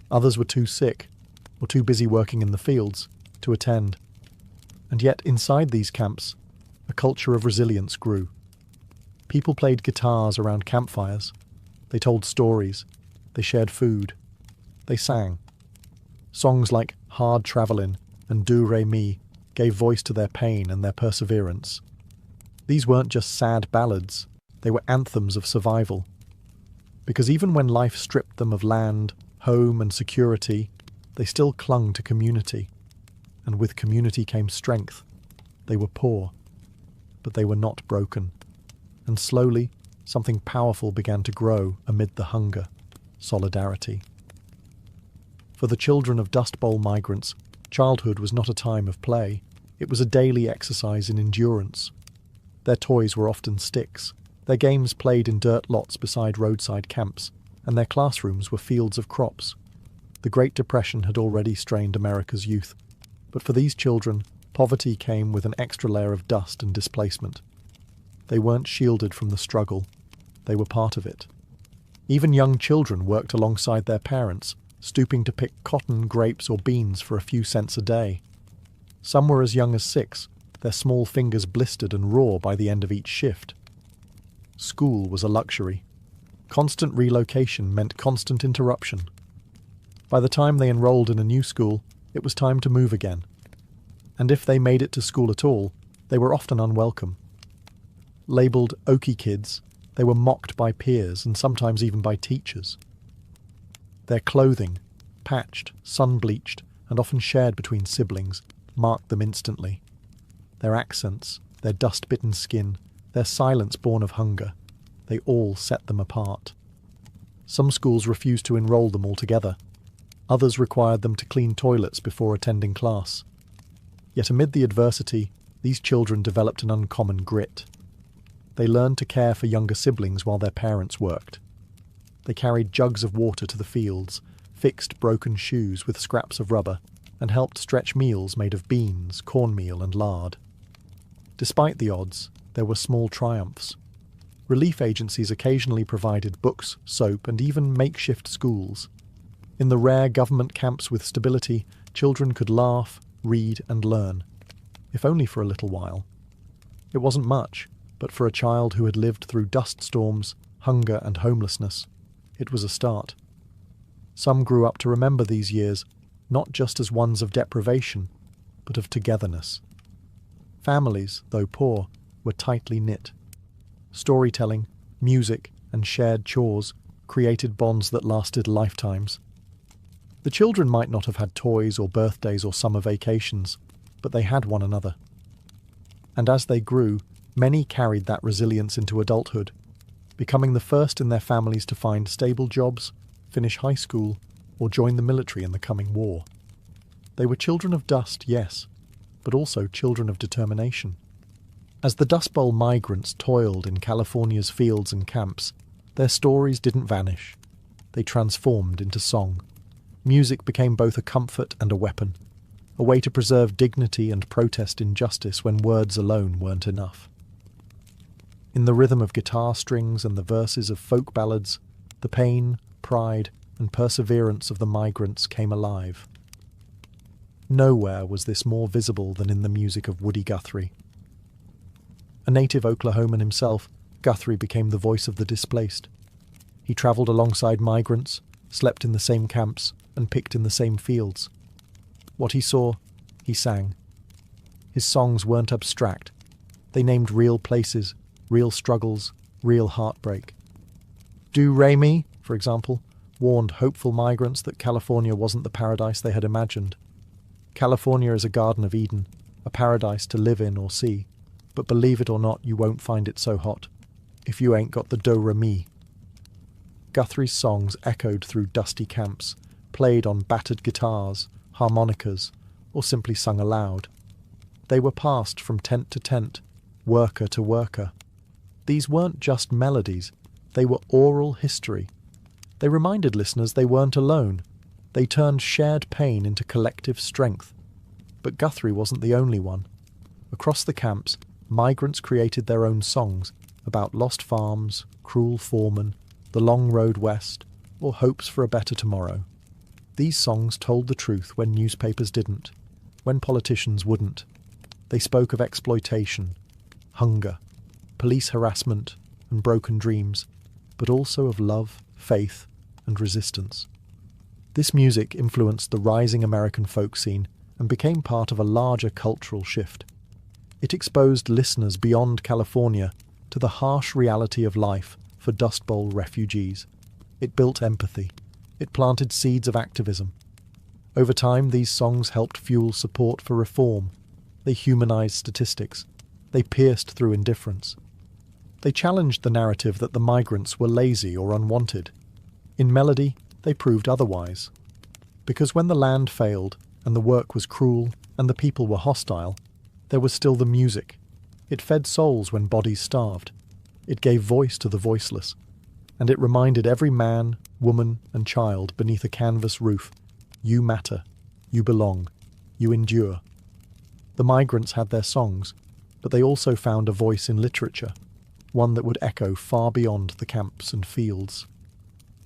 Others were too sick, or too busy working in the fields, to attend. And yet inside these camps, a culture of resilience grew. People played guitars around campfires. They told stories. They shared food. They sang. Songs like Hard Travelin' and Do Re Mi gave voice to their pain and their perseverance. These weren't just sad ballads. They were anthems of survival. Because even when life stripped them of land, home, and security, they still clung to community. And with community came strength. They were poor, but they were not broken. And slowly, something powerful began to grow amid the hunger: solidarity. For the children of Dust Bowl migrants, childhood was not a time of play. It was a daily exercise in endurance. Their toys were often sticks. Their games played in dirt lots beside roadside camps, and their classrooms were fields of crops. The Great Depression had already strained America's youth, but for these children, poverty came with an extra layer of dust and displacement. They weren't shielded from the struggle. They were part of it. Even young children worked alongside their parents, stooping to pick cotton, grapes, or beans for a few cents a day. Some were as young as 6, their small fingers blistered and raw by the end of each shift. School was a luxury. Constant relocation meant constant interruption. By the time they enrolled in a new school, it was time to move again. And if they made it to school at all, they were often unwelcome. Labelled Okie kids, they were mocked by peers and sometimes even by teachers. Their clothing, patched, sun-bleached, and often shared between siblings, marked them instantly. Their accents, their dust-bitten skin, their silence born of hunger, they all set them apart. Some schools refused to enroll them altogether. Others required them to clean toilets before attending class. Yet amid the adversity, these children developed an uncommon grit. They learned to care for younger siblings while their parents worked. They carried jugs of water to the fields, fixed broken shoes with scraps of rubber, and helped stretch meals made of beans, cornmeal, and lard. Despite the odds, there were small triumphs. Relief agencies occasionally provided books, soap, and even makeshift schools. In the rare government camps with stability, children could laugh, read, and learn, if only for a little while. It wasn't much, but for a child who had lived through dust storms, hunger, and homelessness, it was a start. Some grew up to remember these years, not just as ones of deprivation, but of togetherness. Families, though poor, were tightly knit. Storytelling, music, and shared chores created bonds that lasted lifetimes. The children might not have had toys or birthdays or summer vacations, but they had one another. And as they grew, many carried that resilience into adulthood, becoming the first in their families to find stable jobs, finish high school, or join the military in the coming war. They were children of dust, yes, but also children of determination. As the Dust Bowl migrants toiled in California's fields and camps, their stories didn't vanish. They transformed into song. Music became both a comfort and a weapon, a way to preserve dignity and protest injustice when words alone weren't enough. In the rhythm of guitar strings and the verses of folk ballads, the pain, pride, and perseverance of the migrants came alive. Nowhere was this more visible than in the music of Woody Guthrie. A native Oklahoman himself, Guthrie became the voice of the displaced. He travelled alongside migrants, slept in the same camps, and picked in the same fields. What he saw, he sang. His songs weren't abstract. They named real places, real struggles, real heartbreak. Do Re Mi, for example, warned hopeful migrants that California wasn't the paradise they had imagined. California is a Garden of Eden, a paradise to live in or see, but believe it or not, you won't find it so hot, if you ain't got the Do Re Mi. Guthrie's songs echoed through dusty camps, played on battered guitars, harmonicas, or simply sung aloud. They were passed from tent to tent, worker to worker. These weren't just melodies, they were oral history. They reminded listeners they weren't alone. They turned shared pain into collective strength. But Guthrie wasn't the only one. Across the camps, migrants created their own songs about lost farms, cruel foremen, the long road west, or hopes for a better tomorrow. These songs told the truth when newspapers didn't, when politicians wouldn't. They spoke of exploitation, hunger, police harassment, and broken dreams, but also of love, faith, and resistance. This music influenced the rising American folk scene and became part of a larger cultural shift. It exposed listeners beyond California to the harsh reality of life for Dust Bowl refugees. It built empathy. It planted seeds of activism. Over time, these songs helped fuel support for reform. They humanized statistics. They pierced through indifference. They challenged the narrative that the migrants were lazy or unwanted. In melody, they proved otherwise. Because when the land failed, and the work was cruel, and the people were hostile, there was still the music. It fed souls when bodies starved. It gave voice to the voiceless. And it reminded every man, woman, and child beneath a canvas roof, you matter, you belong, you endure. The migrants had their songs, but they also found a voice in literature, one that would echo far beyond the camps and fields.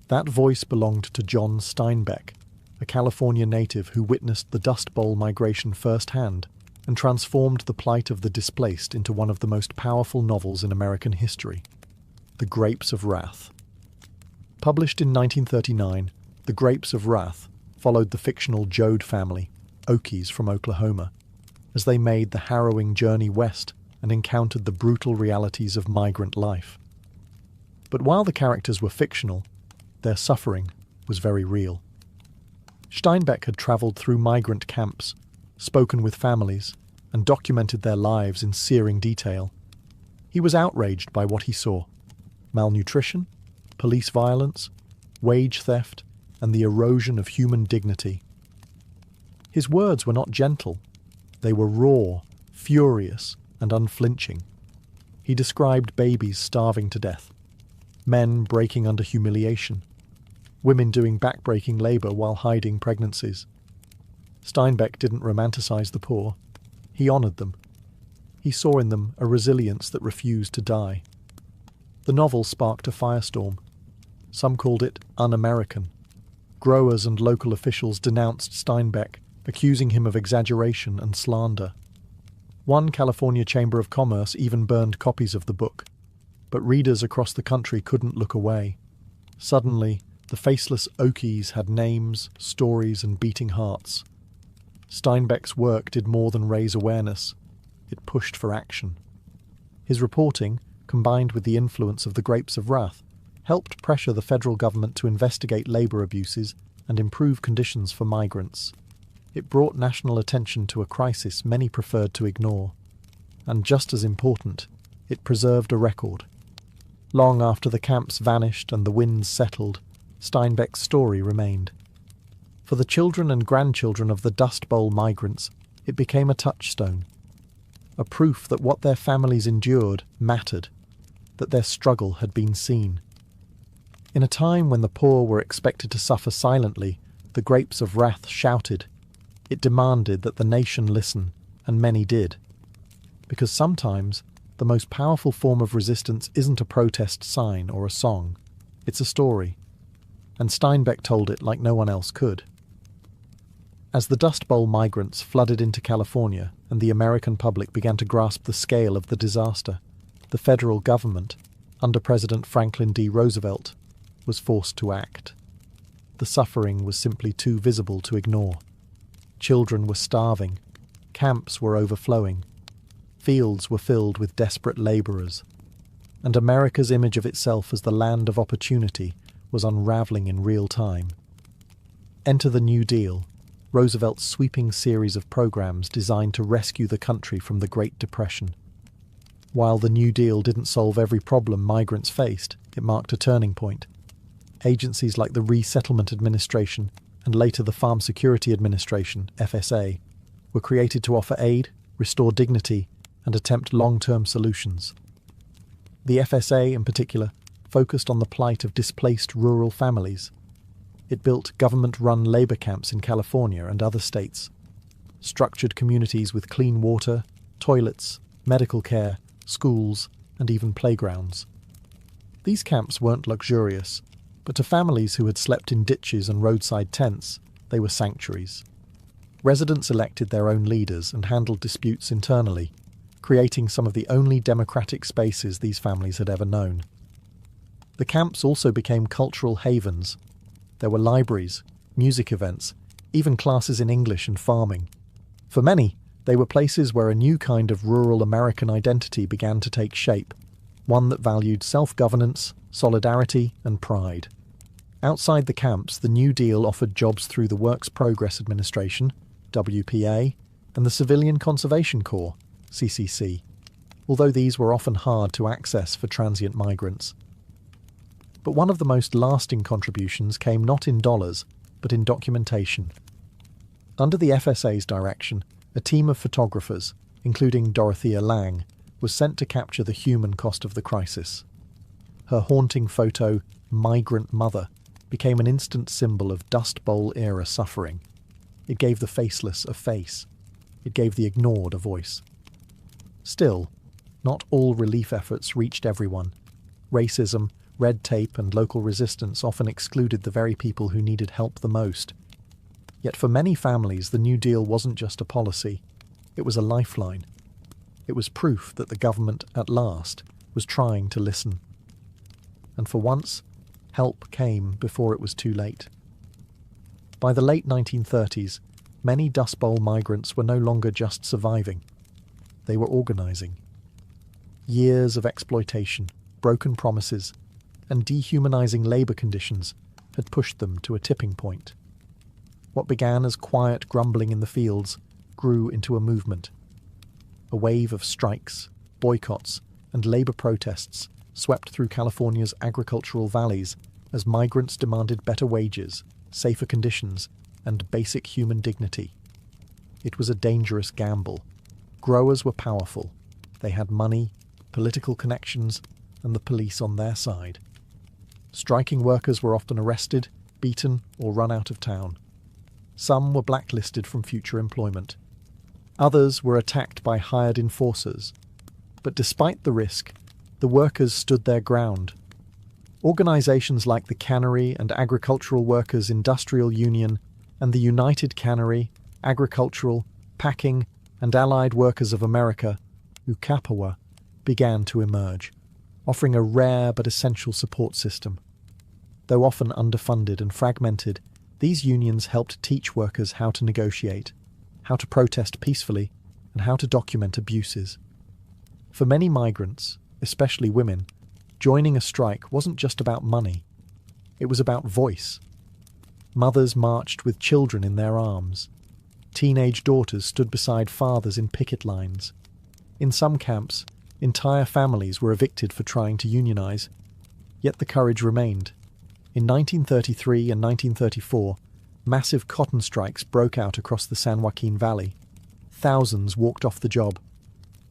That voice belonged to John Steinbeck, a California native who witnessed the Dust Bowl migration firsthand and transformed the plight of the displaced into one of the most powerful novels in American history, The Grapes of Wrath. Published in 1939, The Grapes of Wrath followed the fictional Joad family, Okies from Oklahoma, as they made the harrowing journey west and encountered the brutal realities of migrant life. But while the characters were fictional, their suffering was very real. Steinbeck had travelled through migrant camps, spoken with families, and documented their lives in searing detail. He was outraged by what he saw: malnutrition, police violence, wage theft, and the erosion of human dignity. His words were not gentle. They were raw, furious, and unflinching. He described babies starving to death, men breaking under humiliation, women doing back-breaking labour while hiding pregnancies. Steinbeck didn't romanticize the poor. He honoured them. He saw in them a resilience that refused to die. The novel sparked a firestorm. Some called it un-American. Growers and local officials denounced Steinbeck, accusing him of exaggeration and slander. One California Chamber of Commerce even burned copies of the book, but readers across the country couldn't look away. Suddenly, the faceless Okies had names, stories, and beating hearts. Steinbeck's work did more than raise awareness. It pushed for action. His reporting, combined with the influence of the Grapes of Wrath, helped pressure the federal government to investigate labour abuses and improve conditions for migrants. It brought national attention to a crisis many preferred to ignore. And just as important, it preserved a record. Long after the camps vanished and the winds settled, Steinbeck's story remained. For the children and grandchildren of the Dust Bowl migrants, it became a touchstone, a proof that what their families endured mattered, that their struggle had been seen. In a time when the poor were expected to suffer silently, the Grapes of Wrath shouted. It demanded that the nation listen, and many did. Because sometimes, the most powerful form of resistance isn't a protest sign or a song, it's a story. And Steinbeck told it like no one else could. As the Dust Bowl migrants flooded into California and the American public began to grasp the scale of the disaster, the federal government, under President Franklin D. Roosevelt, was forced to act. The suffering was simply too visible to ignore. Children were starving, camps were overflowing, fields were filled with desperate labourers, and America's image of itself as the land of opportunity was unravelling in real time. Enter the New Deal, Roosevelt's sweeping series of programs designed to rescue the country from the Great Depression. While the New Deal didn't solve every problem migrants faced, it marked a turning point. Agencies like the Resettlement Administration and later the Farm Security Administration, FSA, were created to offer aid, restore dignity, and attempt long-term solutions. The FSA, in particular, focused on the plight of displaced rural families. It built government-run labour camps in California and other states, structured communities with clean water, toilets, medical care, schools, and even playgrounds. These camps weren't luxurious, but to families who had slept in ditches and roadside tents, they were sanctuaries. Residents elected their own leaders and handled disputes internally, creating some of the only democratic spaces these families had ever known. The camps also became cultural havens. There were libraries, music events, even classes in English and farming. For many, they were places where a new kind of rural American identity began to take shape, one that valued self-governance, solidarity, and pride. Outside the camps, the New Deal offered jobs through the Works Progress Administration, WPA, and the Civilian Conservation Corps, CCC, although these were often hard to access for transient migrants. But one of the most lasting contributions came not in dollars, but in documentation. Under the FSA's direction, a team of photographers, including Dorothea Lange, was sent to capture the human cost of the crisis. Her haunting photo, Migrant Mother, became an instant symbol of Dust Bowl-era suffering. It gave the faceless a face. It gave the ignored a voice. Still, not all relief efforts reached everyone. Racism, red tape, and local resistance often excluded the very people who needed help the most. Yet for many families, the New Deal wasn't just a policy. It was a lifeline. It was proof that the government, at last, was trying to listen. And for once, help came before it was too late. By the late 1930s, many Dust Bowl migrants were no longer just surviving. They were organising. Years of exploitation, broken promises, and dehumanising labour conditions had pushed them to a tipping point. What began as quiet grumbling in the fields grew into a movement. A wave of strikes, boycotts, and labour protests swept through California's agricultural valleys as migrants demanded better wages, safer conditions, and basic human dignity. It was a dangerous gamble. Growers were powerful. They had money, political connections, and the police on their side. Striking workers were often arrested, beaten, or run out of town. Some were blacklisted from future employment. Others were attacked by hired enforcers. But despite the risk, the workers stood their ground. Organisations like the Cannery and Agricultural Workers' Industrial Union and the United Cannery, Agricultural, Packing and Allied Workers of America, UCAPAWA, began to emerge, offering a rare but essential support system. Though often underfunded and fragmented, these unions helped teach workers how to negotiate, how to protest peacefully, and how to document abuses. For many migrants, especially women, joining a strike wasn't just about money. It was about voice. Mothers marched with children in their arms. Teenage daughters stood beside fathers in picket lines. In some camps, entire families were evicted for trying to unionize. Yet the courage remained. In 1933 and 1934, massive cotton strikes broke out across the San Joaquin Valley. Thousands walked off the job.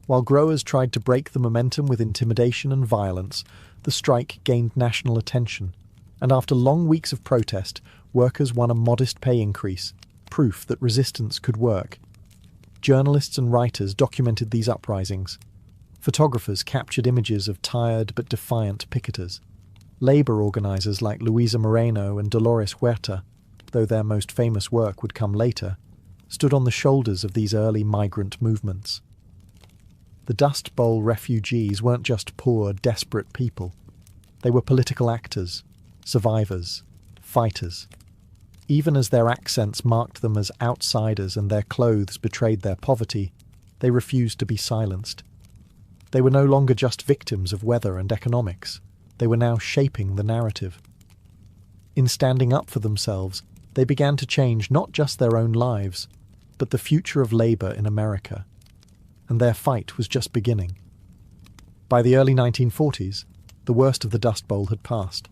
While growers tried to break the momentum with intimidation and violence, the strike gained national attention, and after long weeks of protest, workers won a modest pay increase, proof that resistance could work. Journalists and writers documented these uprisings. Photographers captured images of tired but defiant picketers. Labour organisers like Luisa Moreno and Dolores Huerta, though their most famous work would come later, stood on the shoulders of these early migrant movements. The Dust Bowl refugees weren't just poor, desperate people. They were political actors, survivors, fighters. Even as their accents marked them as outsiders and their clothes betrayed their poverty, they refused to be silenced. They were no longer just victims of weather and economics. They were now shaping the narrative. In standing up for themselves, they began to change not just their own lives, but the future of labour in America. And their fight was just beginning. By the early 1940s, the worst of the Dust Bowl had passed.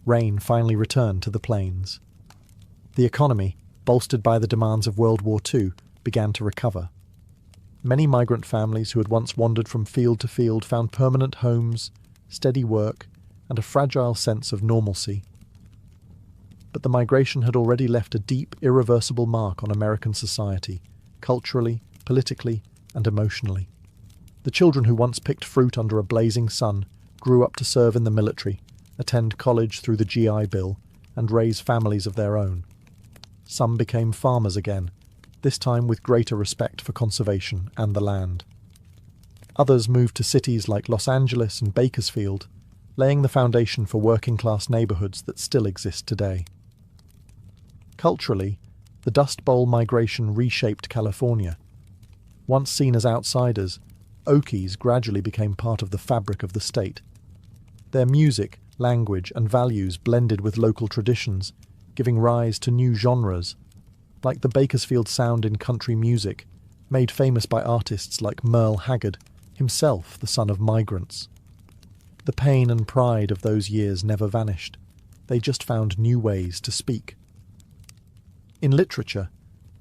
Rain finally returned to the plains. The economy, bolstered by the demands of World War II, began to recover. Many migrant families who had once wandered from field to field found permanent homes, steady work, and a fragile sense of normalcy. But the migration had already left a deep, irreversible mark on American society, culturally, politically, and emotionally. The children who once picked fruit under a blazing sun grew up to serve in the military, attend college through the GI Bill, and raise families of their own. Some became farmers again, this time with greater respect for conservation and the land. Others moved to cities like Los Angeles and Bakersfield, laying the foundation for working-class neighborhoods that still exist today. Culturally, the Dust Bowl migration reshaped California. Once seen as outsiders, Okies gradually became part of the fabric of the state. Their music, language, and values blended with local traditions, giving rise to new genres, like the Bakersfield sound in country music, made famous by artists like Merle Haggard, himself the son of migrants. The pain and pride of those years never vanished. They just found new ways to speak. In literature,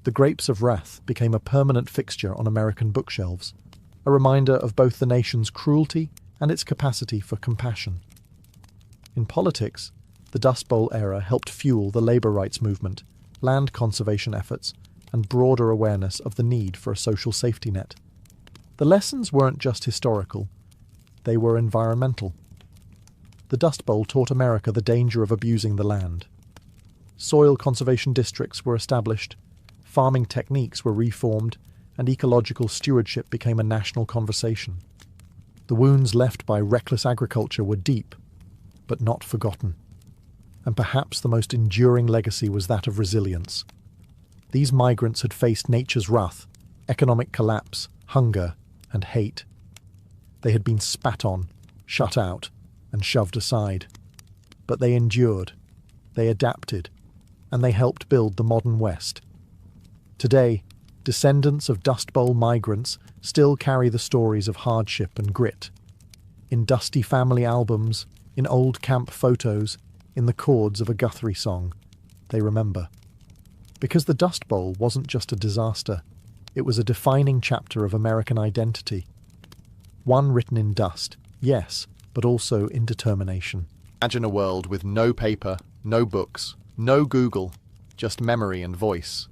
The Grapes of Wrath became a permanent fixture on American bookshelves, a reminder of both the nation's cruelty and its capacity for compassion. In politics, the Dust Bowl era helped fuel the labor rights movement, land conservation efforts, and broader awareness of the need for a social safety net. The lessons weren't just historical, they were environmental. The Dust Bowl taught America the danger of abusing the land. Soil conservation districts were established, farming techniques were reformed, and ecological stewardship became a national conversation. The wounds left by reckless agriculture were deep, but not forgotten. And perhaps the most enduring legacy was that of resilience. These migrants had faced nature's wrath, economic collapse, hunger, and hate. They had been spat on, shut out, and shoved aside. But they endured, they adapted, and they helped build the modern West. Today, descendants of Dust Bowl migrants still carry the stories of hardship and grit. In dusty family albums, in old camp photos, in the chords of a Guthrie song, they remember. Because the Dust Bowl wasn't just a disaster, it was a defining chapter of American identity. One written in dust, yes, but also in determination. Imagine a world with no paper, no books, no Google, just memory and voice.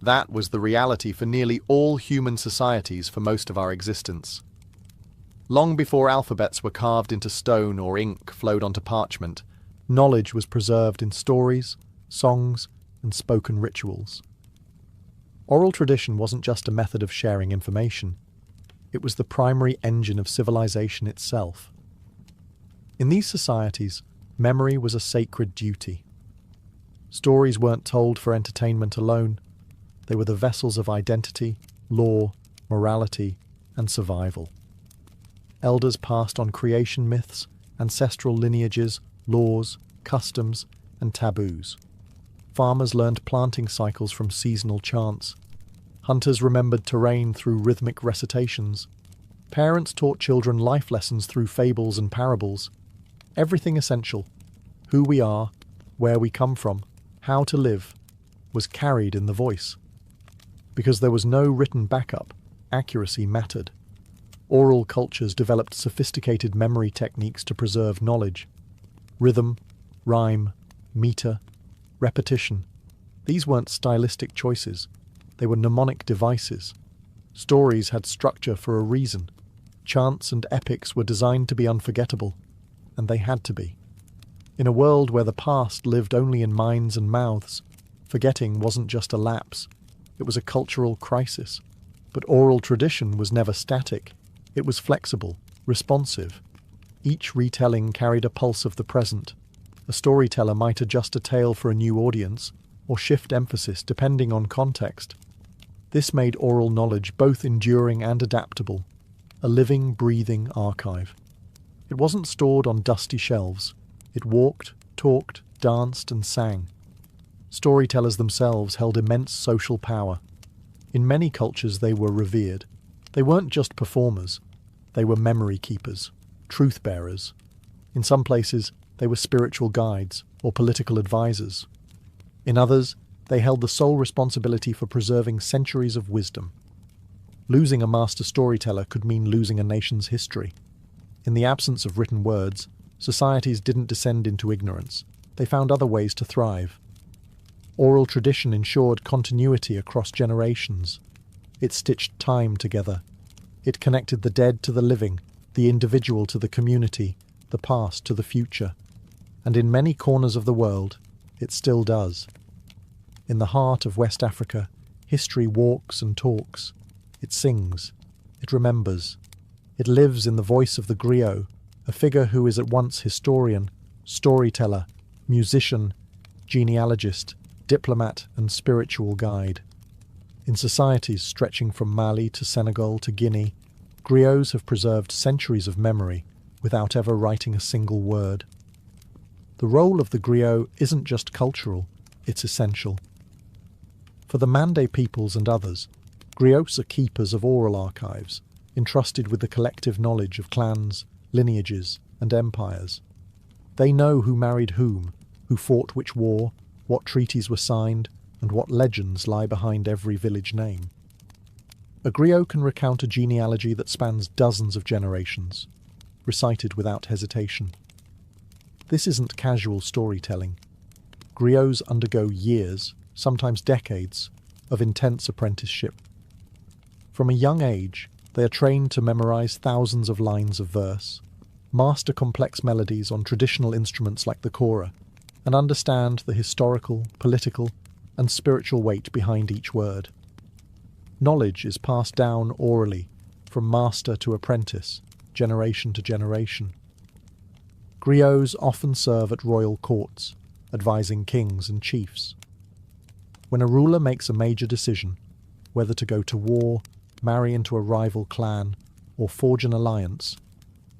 That was the reality for nearly all human societies for most of our existence. Long before alphabets were carved into stone or ink flowed onto parchment, Knowledge was preserved in stories, songs, and spoken rituals. Oral tradition wasn't just a method of sharing information. It was the primary engine of civilization itself. In these societies, memory was a sacred duty. Stories weren't told for entertainment alone. They were the vessels of identity, law, morality, and survival. Elders passed on creation myths, ancestral lineages, laws, customs, and taboos. Farmers learned planting cycles from seasonal chants. Hunters remembered terrain through rhythmic recitations. Parents taught children life lessons through fables and parables. Everything essential, who we are, where we come from, how to live, was carried in the voice. Because there was no written backup, accuracy mattered. Oral cultures developed sophisticated memory techniques to preserve knowledge. Rhythm, rhyme, meter, repetition. These weren't stylistic choices. They were mnemonic devices. Stories had structure for a reason. Chants and epics were designed to be unforgettable, and they had to be. In a world where the past lived only in minds and mouths, forgetting wasn't just a lapse. It was a cultural crisis. But oral tradition was never static. It was flexible, responsive. Each retelling carried a pulse of the present. A storyteller might adjust a tale for a new audience, or shift emphasis depending on context. This made oral knowledge both enduring and adaptable, a living, breathing archive. It wasn't stored on dusty shelves. It walked, talked, danced, and sang. Storytellers themselves held immense social power. In many cultures they were revered. They weren't just performers. They were memory keepers, truth bearers. In some places, they were spiritual guides or political advisors. In others, they held the sole responsibility for preserving centuries of wisdom. Losing a master storyteller could mean losing a nation's history. In the absence of written words, societies didn't descend into ignorance. They found other ways to thrive. Oral tradition ensured continuity across generations. It stitched time together. It connected the dead to the living, the individual to the community, the past to the future. And in many corners of the world, it still does. In the heart of West Africa, history walks and talks. It sings. It remembers. It lives in the voice of the griot, a figure who is at once historian, storyteller, musician, genealogist, diplomat, and spiritual guide. In societies stretching from Mali to Senegal to Guinea, griots have preserved centuries of memory without ever writing a single word. The role of the griot isn't just cultural, it's essential. For the Mande peoples and others, griots are keepers of oral archives, entrusted with the collective knowledge of clans, lineages, and empires. They know who married whom, who fought which war, what treaties were signed, and what legends lie behind every village name. A griot can recount a genealogy that spans dozens of generations, recited without hesitation. This isn't casual storytelling. Griots undergo years, sometimes decades, of intense apprenticeship. From a young age, they are trained to memorize thousands of lines of verse, master complex melodies on traditional instruments like the kora, and understand the historical, political, and spiritual weight behind each word. Knowledge is passed down orally, from master to apprentice, generation to generation. Griots often serve at royal courts, advising kings and chiefs. When a ruler makes a major decision, whether to go to war, marry into a rival clan, or forge an alliance,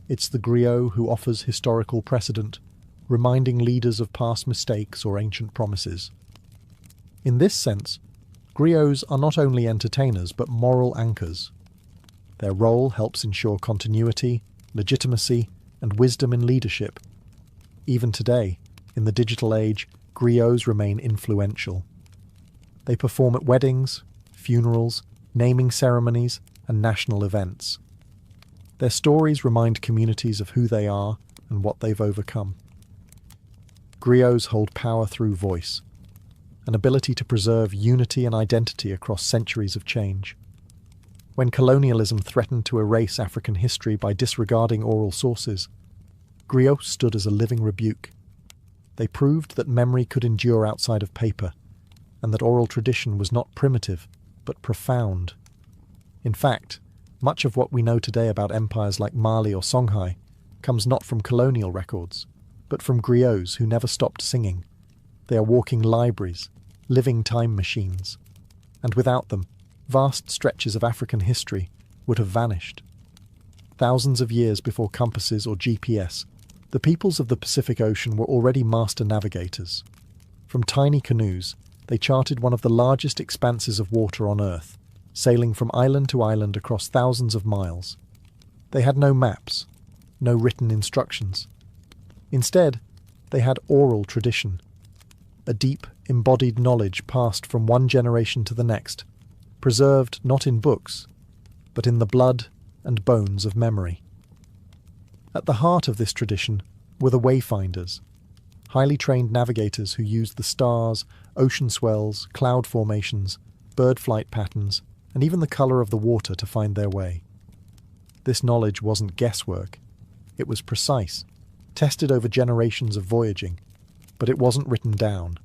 it's the griot who offers historical precedent, reminding leaders of past mistakes or ancient promises. In this sense, griots are not only entertainers but moral anchors. Their role helps ensure continuity, legitimacy, and wisdom in leadership. Even today, in the digital age, griots remain influential. They perform at weddings, funerals, naming ceremonies, and national events. Their stories remind communities of who they are and what they've overcome. Griots hold power through voice, an ability to preserve unity and identity across centuries of change. When colonialism threatened to erase African history by disregarding oral sources, griots stood as a living rebuke. They proved that memory could endure outside of paper, and that oral tradition was not primitive, but profound. In fact, much of what we know today about empires like Mali or Songhai comes not from colonial records, but from griots who never stopped singing. They are walking libraries, living time machines, and without them, vast stretches of African history would have vanished. Thousands of years before compasses or GPS, the peoples of the Pacific Ocean were already master navigators. From tiny canoes, they charted one of the largest expanses of water on Earth, sailing from island to island across thousands of miles. They had no maps, no written instructions. Instead, they had oral tradition, a deep, embodied knowledge passed from one generation to the next, preserved not in books, but in the blood and bones of memory. At the heart of this tradition were the wayfinders, highly trained navigators who used the stars, ocean swells, cloud formations, bird flight patterns, and even the colour of the water to find their way. This knowledge wasn't guesswork. It was precise, tested over generations of voyaging, but it wasn't written down.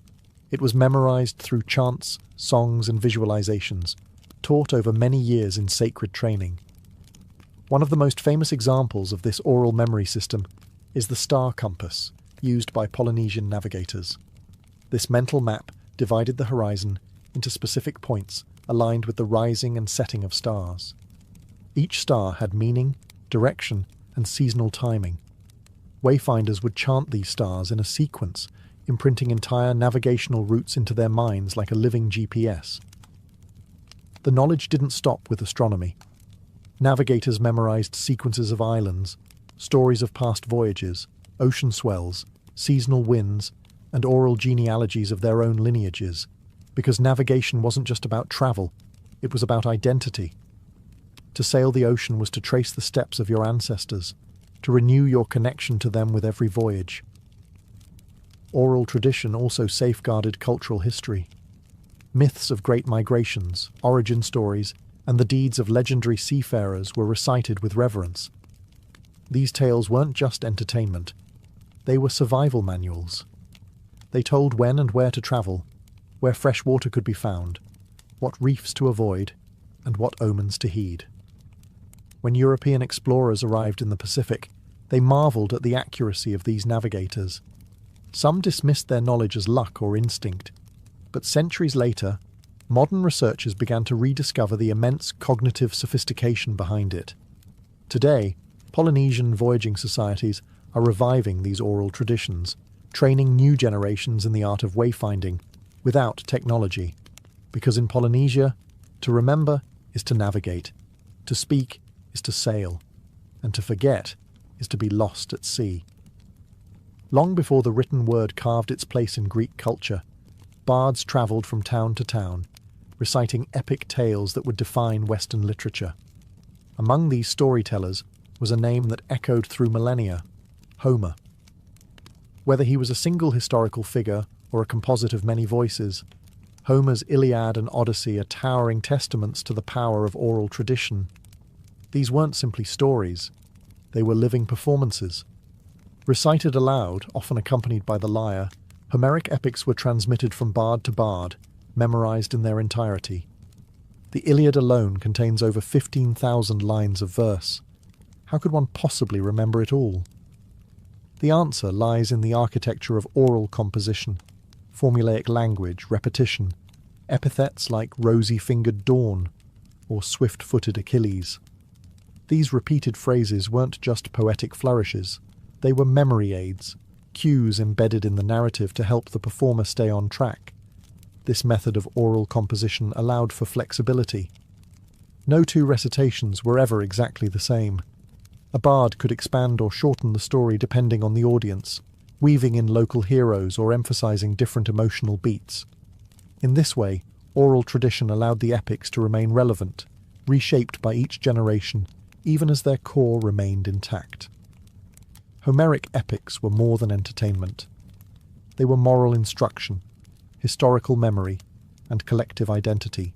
It was memorized through chants, songs, and visualizations, taught over many years in sacred training. One of the most famous examples of this oral memory system is the star compass, used by Polynesian navigators. This mental map divided the horizon into specific points aligned with the rising and setting of stars. Each star had meaning, direction, and seasonal timing. Wayfinders would chant these stars in a sequence, imprinting entire navigational routes into their minds like a living GPS. The knowledge didn't stop with astronomy. Navigators memorized sequences of islands, stories of past voyages, ocean swells, seasonal winds, and oral genealogies of their own lineages, because navigation wasn't just about travel, it was about identity. To sail the ocean was to trace the steps of your ancestors, to renew your connection to them with every voyage. Oral tradition also safeguarded cultural history. Myths of great migrations, origin stories, and the deeds of legendary seafarers were recited with reverence. These tales weren't just entertainment, they were survival manuals. They told when and where to travel, where fresh water could be found, what reefs to avoid, and what omens to heed. When European explorers arrived in the Pacific, they marveled at the accuracy of these navigators. Some dismissed their knowledge as luck or instinct, but centuries later, modern researchers began to rediscover the immense cognitive sophistication behind it. Today, Polynesian voyaging societies are reviving these oral traditions, training new generations in the art of wayfinding without technology. Because in Polynesia, to remember is to navigate, to speak is to sail, and to forget is to be lost at sea. Long before the written word carved its place in Greek culture, bards travelled from town to town, reciting epic tales that would define Western literature. Among these storytellers was a name that echoed through millennia: Homer. Whether he was a single historical figure or a composite of many voices, Homer's Iliad and Odyssey are towering testaments to the power of oral tradition. These weren't simply stories, they were living performances. Recited aloud, often accompanied by the lyre, Homeric epics were transmitted from bard to bard, memorized in their entirety. The Iliad alone contains over 15,000 lines of verse. How could one possibly remember it all? The answer lies in the architecture of oral composition, formulaic language, repetition, epithets like rosy-fingered dawn or swift-footed Achilles. These repeated phrases weren't just poetic flourishes, they were memory aids, cues embedded in the narrative to help the performer stay on track. This method of oral composition allowed for flexibility. No two recitations were ever exactly the same. A bard could expand or shorten the story depending on the audience, weaving in local heroes or emphasizing different emotional beats. In this way, oral tradition allowed the epics to remain relevant, reshaped by each generation, even as their core remained intact. Homeric epics were more than entertainment. They were moral instruction, historical memory, and collective identity.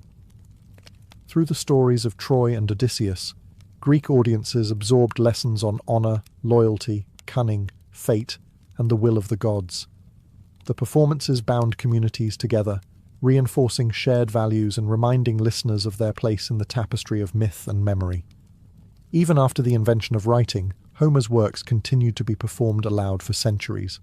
Through the stories of Troy and Odysseus, Greek audiences absorbed lessons on honor, loyalty, cunning, fate, and the will of the gods. The performances bound communities together, reinforcing shared values and reminding listeners of their place in the tapestry of myth and memory. Even after the invention of writing, Homer's works continued to be performed aloud for centuries.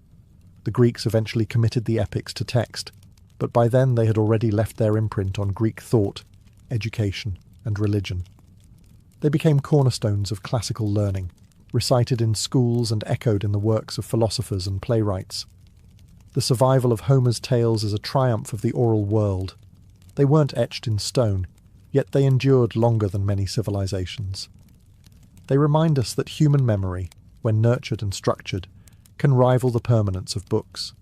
The Greeks eventually committed the epics to text, but by then they had already left their imprint on Greek thought, education, and religion. They became cornerstones of classical learning, recited in schools and echoed in the works of philosophers and playwrights. The survival of Homer's tales is a triumph of the oral world. They weren't etched in stone, yet they endured longer than many civilizations. They remind us that human memory, when nurtured and structured, can rival the permanence of books.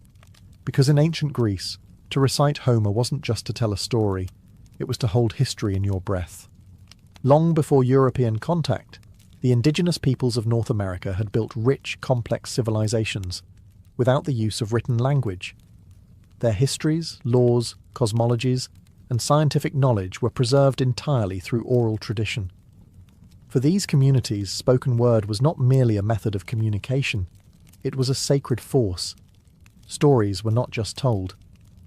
Because in ancient Greece, to recite Homer wasn't just to tell a story, it was to hold history in your breath. Long before European contact, the indigenous peoples of North America had built rich, complex civilizations without the use of written language. Their histories, laws, cosmologies, and scientific knowledge were preserved entirely through oral tradition. For these communities, spoken word was not merely a method of communication, it was a sacred force. Stories were not just told,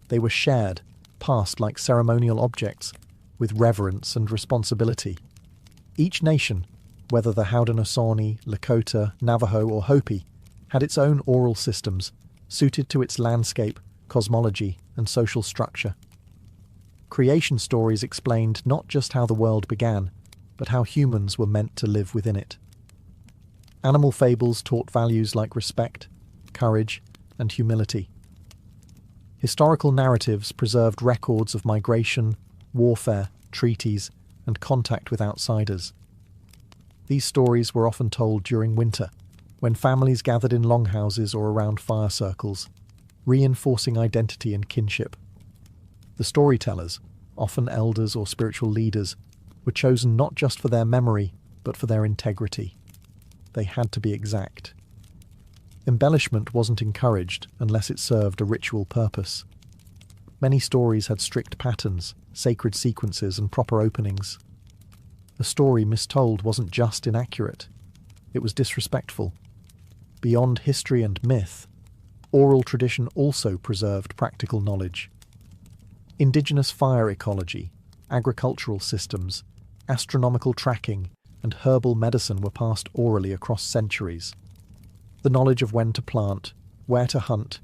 they were shared, passed like ceremonial objects, with reverence and responsibility. Each nation, whether the Haudenosaunee, Lakota, Navajo, or Hopi, had its own oral systems, suited to its landscape, cosmology, and social structure. Creation stories explained not just how the world began, but how humans were meant to live within it. Animal fables taught values like respect, courage, and humility. Historical narratives preserved records of migration, warfare, treaties, and contact with outsiders. These stories were often told during winter, when families gathered in longhouses or around fire circles, reinforcing identity and kinship. The storytellers, often elders or spiritual leaders, were chosen not just for their memory, but for their integrity. They had to be exact. Embellishment wasn't encouraged unless it served a ritual purpose. Many stories had strict patterns, sacred sequences, and proper openings. A story mistold wasn't just inaccurate, it was disrespectful. Beyond history and myth, oral tradition also preserved practical knowledge. Indigenous fire ecology, agricultural systems, astronomical tracking, and herbal medicine were passed orally across centuries. The knowledge of when to plant, where to hunt,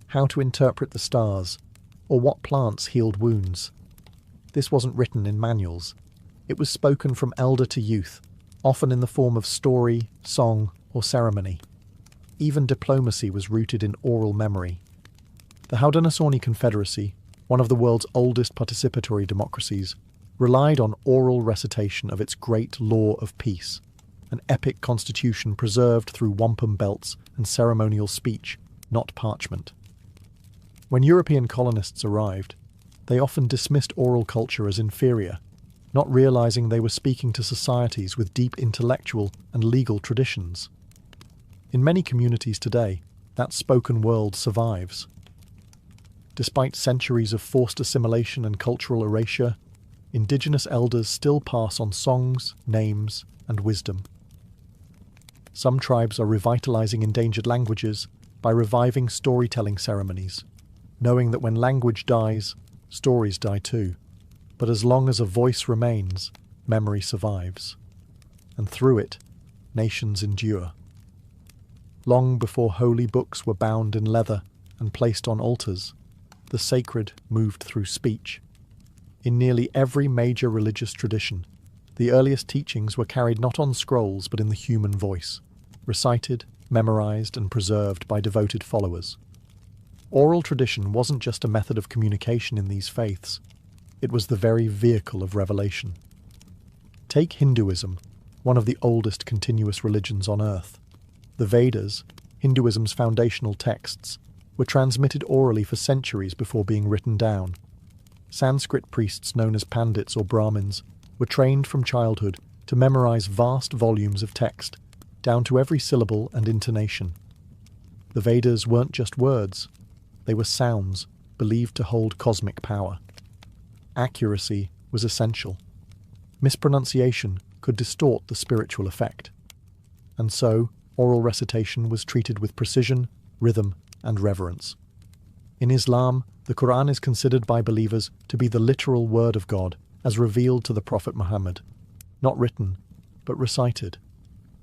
how to interpret the stars, or what plants healed wounds. This wasn't written in manuals. It was spoken from elder to youth, often in the form of story, song, or ceremony. Even diplomacy was rooted in oral memory. The Haudenosaunee Confederacy, one of the world's oldest participatory democracies, relied on oral recitation of its great law of peace, an epic constitution preserved through wampum belts and ceremonial speech, not parchment. When European colonists arrived, they often dismissed oral culture as inferior, not realizing they were speaking to societies with deep intellectual and legal traditions. In many communities today, that spoken world survives. Despite centuries of forced assimilation and cultural erasure, Indigenous elders still pass on songs, names, and wisdom. Some tribes are revitalizing endangered languages by reviving storytelling ceremonies, knowing that when language dies, stories die too. But as long as a voice remains, memory survives. And through it, nations endure. Long before holy books were bound in leather and placed on altars, the sacred moved through speech. In nearly every major religious tradition, the earliest teachings were carried not on scrolls but in the human voice, recited, memorized, and preserved by devoted followers. Oral tradition wasn't just a method of communication in these faiths, it was the very vehicle of revelation. Take Hinduism, one of the oldest continuous religions on earth. The Vedas, Hinduism's foundational texts, were transmitted orally for centuries before being written down. Sanskrit priests known as Pandits or Brahmins were trained from childhood to to memorize vast volumes of text, down to every syllable and intonation. The Vedas weren't just words, they were sounds believed to hold cosmic power. Accuracy was essential. Mispronunciation could distort the spiritual effect. And so, oral recitation was treated with precision, rhythm, and reverence. In Islam, the Quran is considered by believers to be the literal word of God as revealed to the Prophet Muhammad, not written, but recited.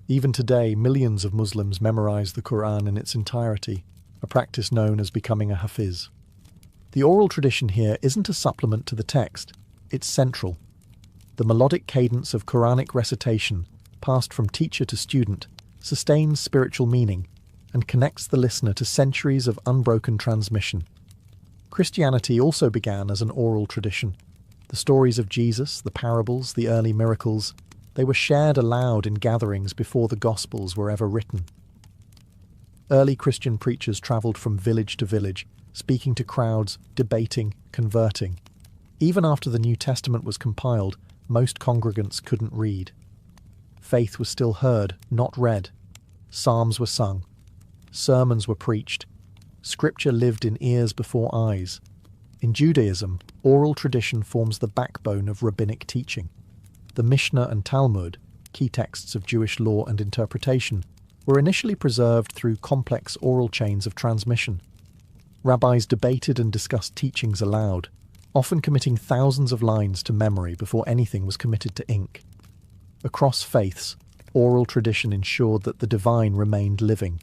Even today, millions of Muslims memorize the Quran in its entirety, a practice known as becoming a hafiz. The oral tradition here isn't a supplement to the text, it's central. The melodic cadence of Quranic recitation, passed from teacher to student, sustains spiritual meaning and connects the listener to centuries of unbroken transmission. Christianity also began as an oral tradition. The stories of Jesus, the parables, the early miracles, they were shared aloud in gatherings before the Gospels were ever written. Early Christian preachers travelled from village to village, speaking to crowds, debating, converting. Even after the New Testament was compiled, most congregants couldn't read. Faith was still heard, not read. Psalms were sung. Sermons were preached. Scripture lived in ears before eyes. In Judaism, oral tradition forms the backbone of rabbinic teaching. The Mishnah and Talmud, key texts of Jewish law and interpretation, were initially preserved through complex oral chains of transmission. Rabbis debated and discussed teachings aloud, often committing thousands of lines to memory before anything was committed to ink. Across faiths, oral tradition ensured that the divine remained living,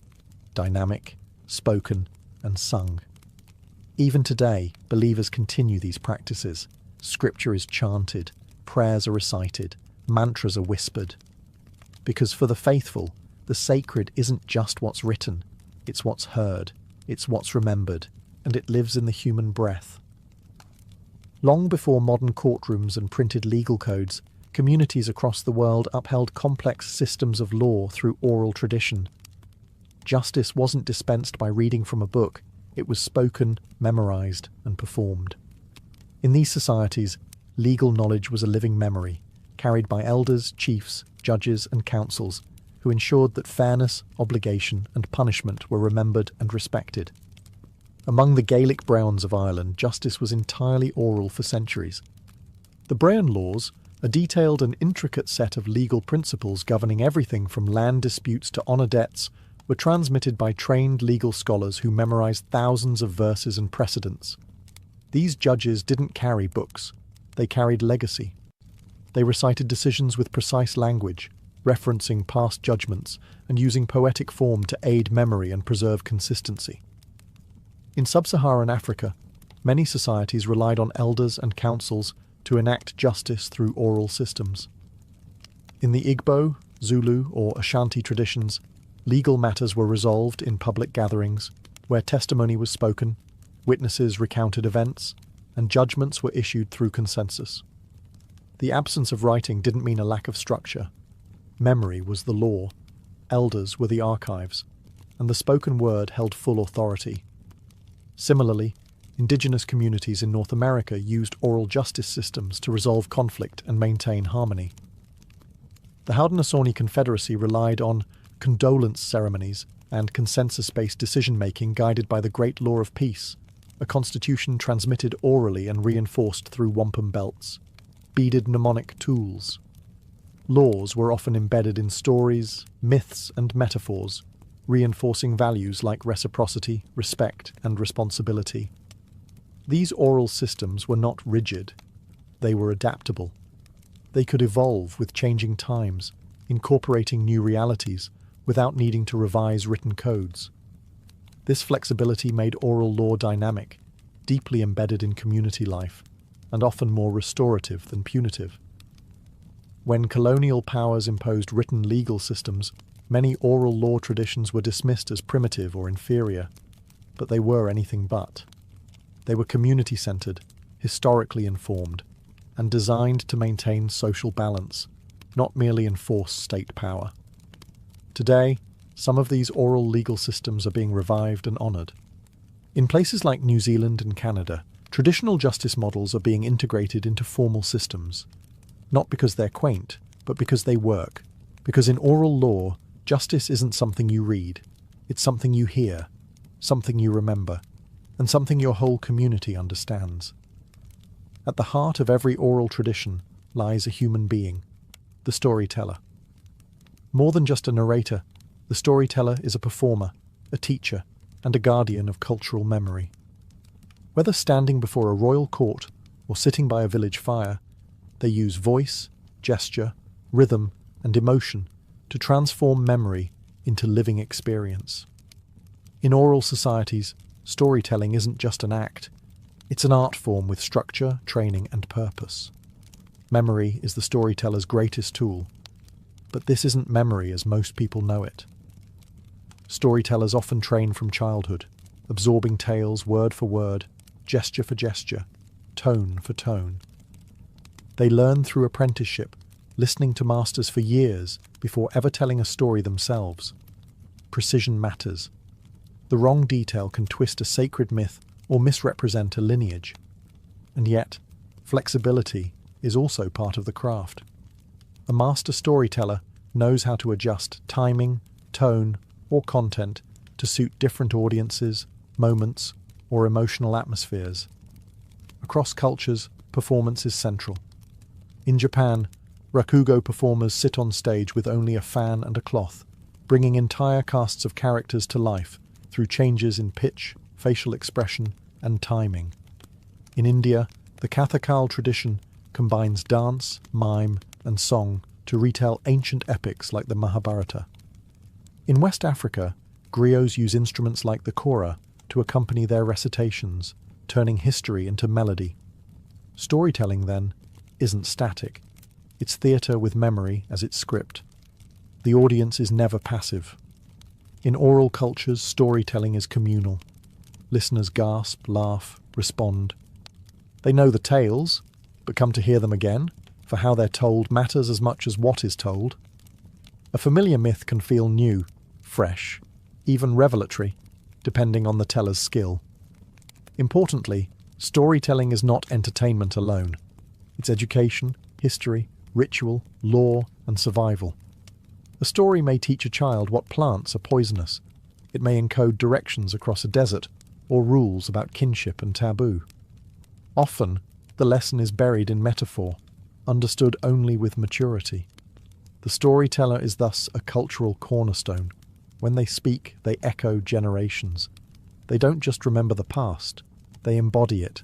dynamic, spoken, and sung. Even today, believers continue these practices. Scripture is chanted, prayers are recited, mantras are whispered. Because for the faithful, the sacred isn't just what's written, it's what's heard, it's what's remembered, and it lives in the human breath. Long before modern courtrooms and printed legal codes, communities across the world upheld complex systems of law through oral tradition. Justice wasn't dispensed by reading from a book, it was spoken, memorized, and performed. In these societies, legal knowledge was a living memory, carried by elders, chiefs, judges, and councils, who ensured that fairness, obligation, and punishment were remembered and respected. Among the Gaelic Browns of Ireland, justice was entirely oral for centuries. The Brehon Laws, a detailed and intricate set of legal principles governing everything from land disputes to honour debts, were transmitted by trained legal scholars who memorized thousands of verses and precedents. These judges didn't carry books, they carried legacy. They recited decisions with precise language, referencing past judgments and using poetic form to aid memory and preserve consistency. In sub-Saharan Africa, many societies relied on elders and councils to enact justice through oral systems. In the Igbo, Zulu, or Ashanti traditions, legal matters were resolved in public gatherings, where testimony was spoken, witnesses recounted events, and judgments were issued through consensus. The absence of writing didn't mean a lack of structure. Memory was the law, elders were the archives, and the spoken word held full authority. Similarly, indigenous communities in North America used oral justice systems to resolve conflict and maintain harmony. The Haudenosaunee Confederacy relied on condolence ceremonies and consensus-based decision-making guided by the Great Law of Peace, a constitution transmitted orally and reinforced through wampum belts, beaded mnemonic tools. Laws were often embedded in stories, myths, and metaphors, reinforcing values like reciprocity, respect, and responsibility. These oral systems were not rigid. They were adaptable. They could evolve with changing times, incorporating new realities without needing to revise written codes. This flexibility made oral law dynamic, deeply embedded in community life, and often more restorative than punitive. When colonial powers imposed written legal systems, many oral law traditions were dismissed as primitive or inferior, but they were anything but. They were community-centered, historically informed, and designed to maintain social balance, not merely enforce state power. Today, some of these oral legal systems are being revived and honoured. In places like New Zealand and Canada, traditional justice models are being integrated into formal systems, not because they're quaint, but because they work. Because in oral law, justice isn't something you read. It's something you hear, something you remember, and something your whole community understands. At the heart of every oral tradition lies a human being, the storyteller. More than just a narrator, the storyteller is a performer, a teacher, and a guardian of cultural memory. Whether standing before a royal court or sitting by a village fire, they use voice, gesture, rhythm, and emotion to transform memory into living experience. In oral societies, storytelling isn't just an act, it's an art form with structure, training, and purpose. Memory is the storyteller's greatest tool, but this isn't memory as most people know it. Storytellers often train from childhood, absorbing tales word for word, gesture for gesture, tone for tone. They learn through apprenticeship, listening to masters for years before ever telling a story themselves. Precision matters. The wrong detail can twist a sacred myth or misrepresent a lineage. And yet, flexibility is also part of the craft. A master storyteller knows how to adjust timing, tone, or content to suit different audiences, moments, or emotional atmospheres. Across cultures, performance is central. In Japan, rakugo performers sit on stage with only a fan and a cloth, bringing entire casts of characters to life through changes in pitch, facial expression, and timing. In India, the Kathakal tradition combines dance, mime, and song to retell ancient epics like the Mahabharata. In West Africa, griots use instruments like the kora to accompany their recitations, turning history into melody. Storytelling, then, isn't static. It's theatre with memory as its script. The audience is never passive. In oral cultures, storytelling is communal. Listeners gasp, laugh, respond. They know the tales, but come to hear them again, for how they're told matters as much as what is told. A familiar myth can feel new, fresh, even revelatory, depending on the teller's skill. Importantly, storytelling is not entertainment alone. It's education, history, ritual, law, and survival. A story may teach a child what plants are poisonous. It may encode directions across a desert, or rules about kinship and taboo. Often, the lesson is buried in metaphor, understood only with maturity. The storyteller is thus a cultural cornerstone. When they speak, they echo generations. They don't just remember the past, they embody it.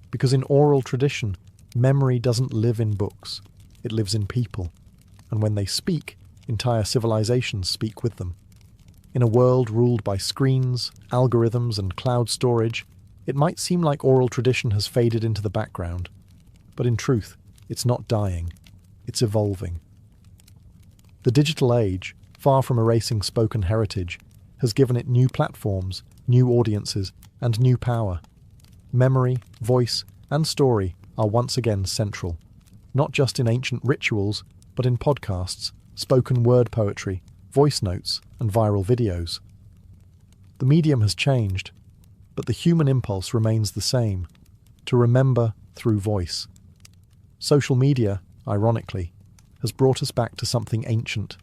Because in oral tradition, memory doesn't live in books, it lives in people. And when they speak, entire civilizations speak with them. In a world ruled by screens, algorithms, and cloud storage, it might seem like oral tradition has faded into the background. But in truth, it's not dying, it's evolving. The digital age, far from erasing spoken heritage, has given it new platforms, new audiences, and new power. Memory, voice, and story are once again central, not just in ancient rituals, but in podcasts, spoken word poetry, voice notes, and viral videos. The medium has changed, but the human impulse remains the same, to remember through voice. Social media, ironically, has brought us back to something ancient.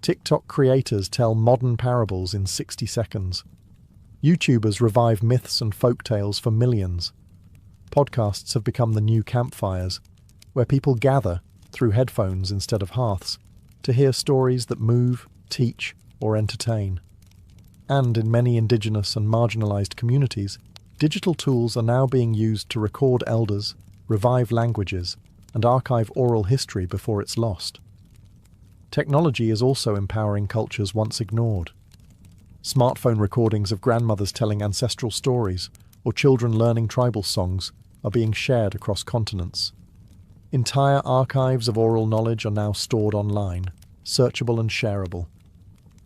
TikTok creators tell modern parables in 60 seconds. YouTubers revive myths and folk tales for millions. Podcasts have become the new campfires, where people gather, through headphones instead of hearths, to hear stories that move, teach, or entertain. And in many indigenous and marginalised communities, digital tools are now being used to record elders, revive languages, and archive oral history before it's lost. Technology is also empowering cultures once ignored. Smartphone recordings of grandmothers telling ancestral stories or children learning tribal songs are being shared across continents. Entire archives of oral knowledge are now stored online, searchable and shareable.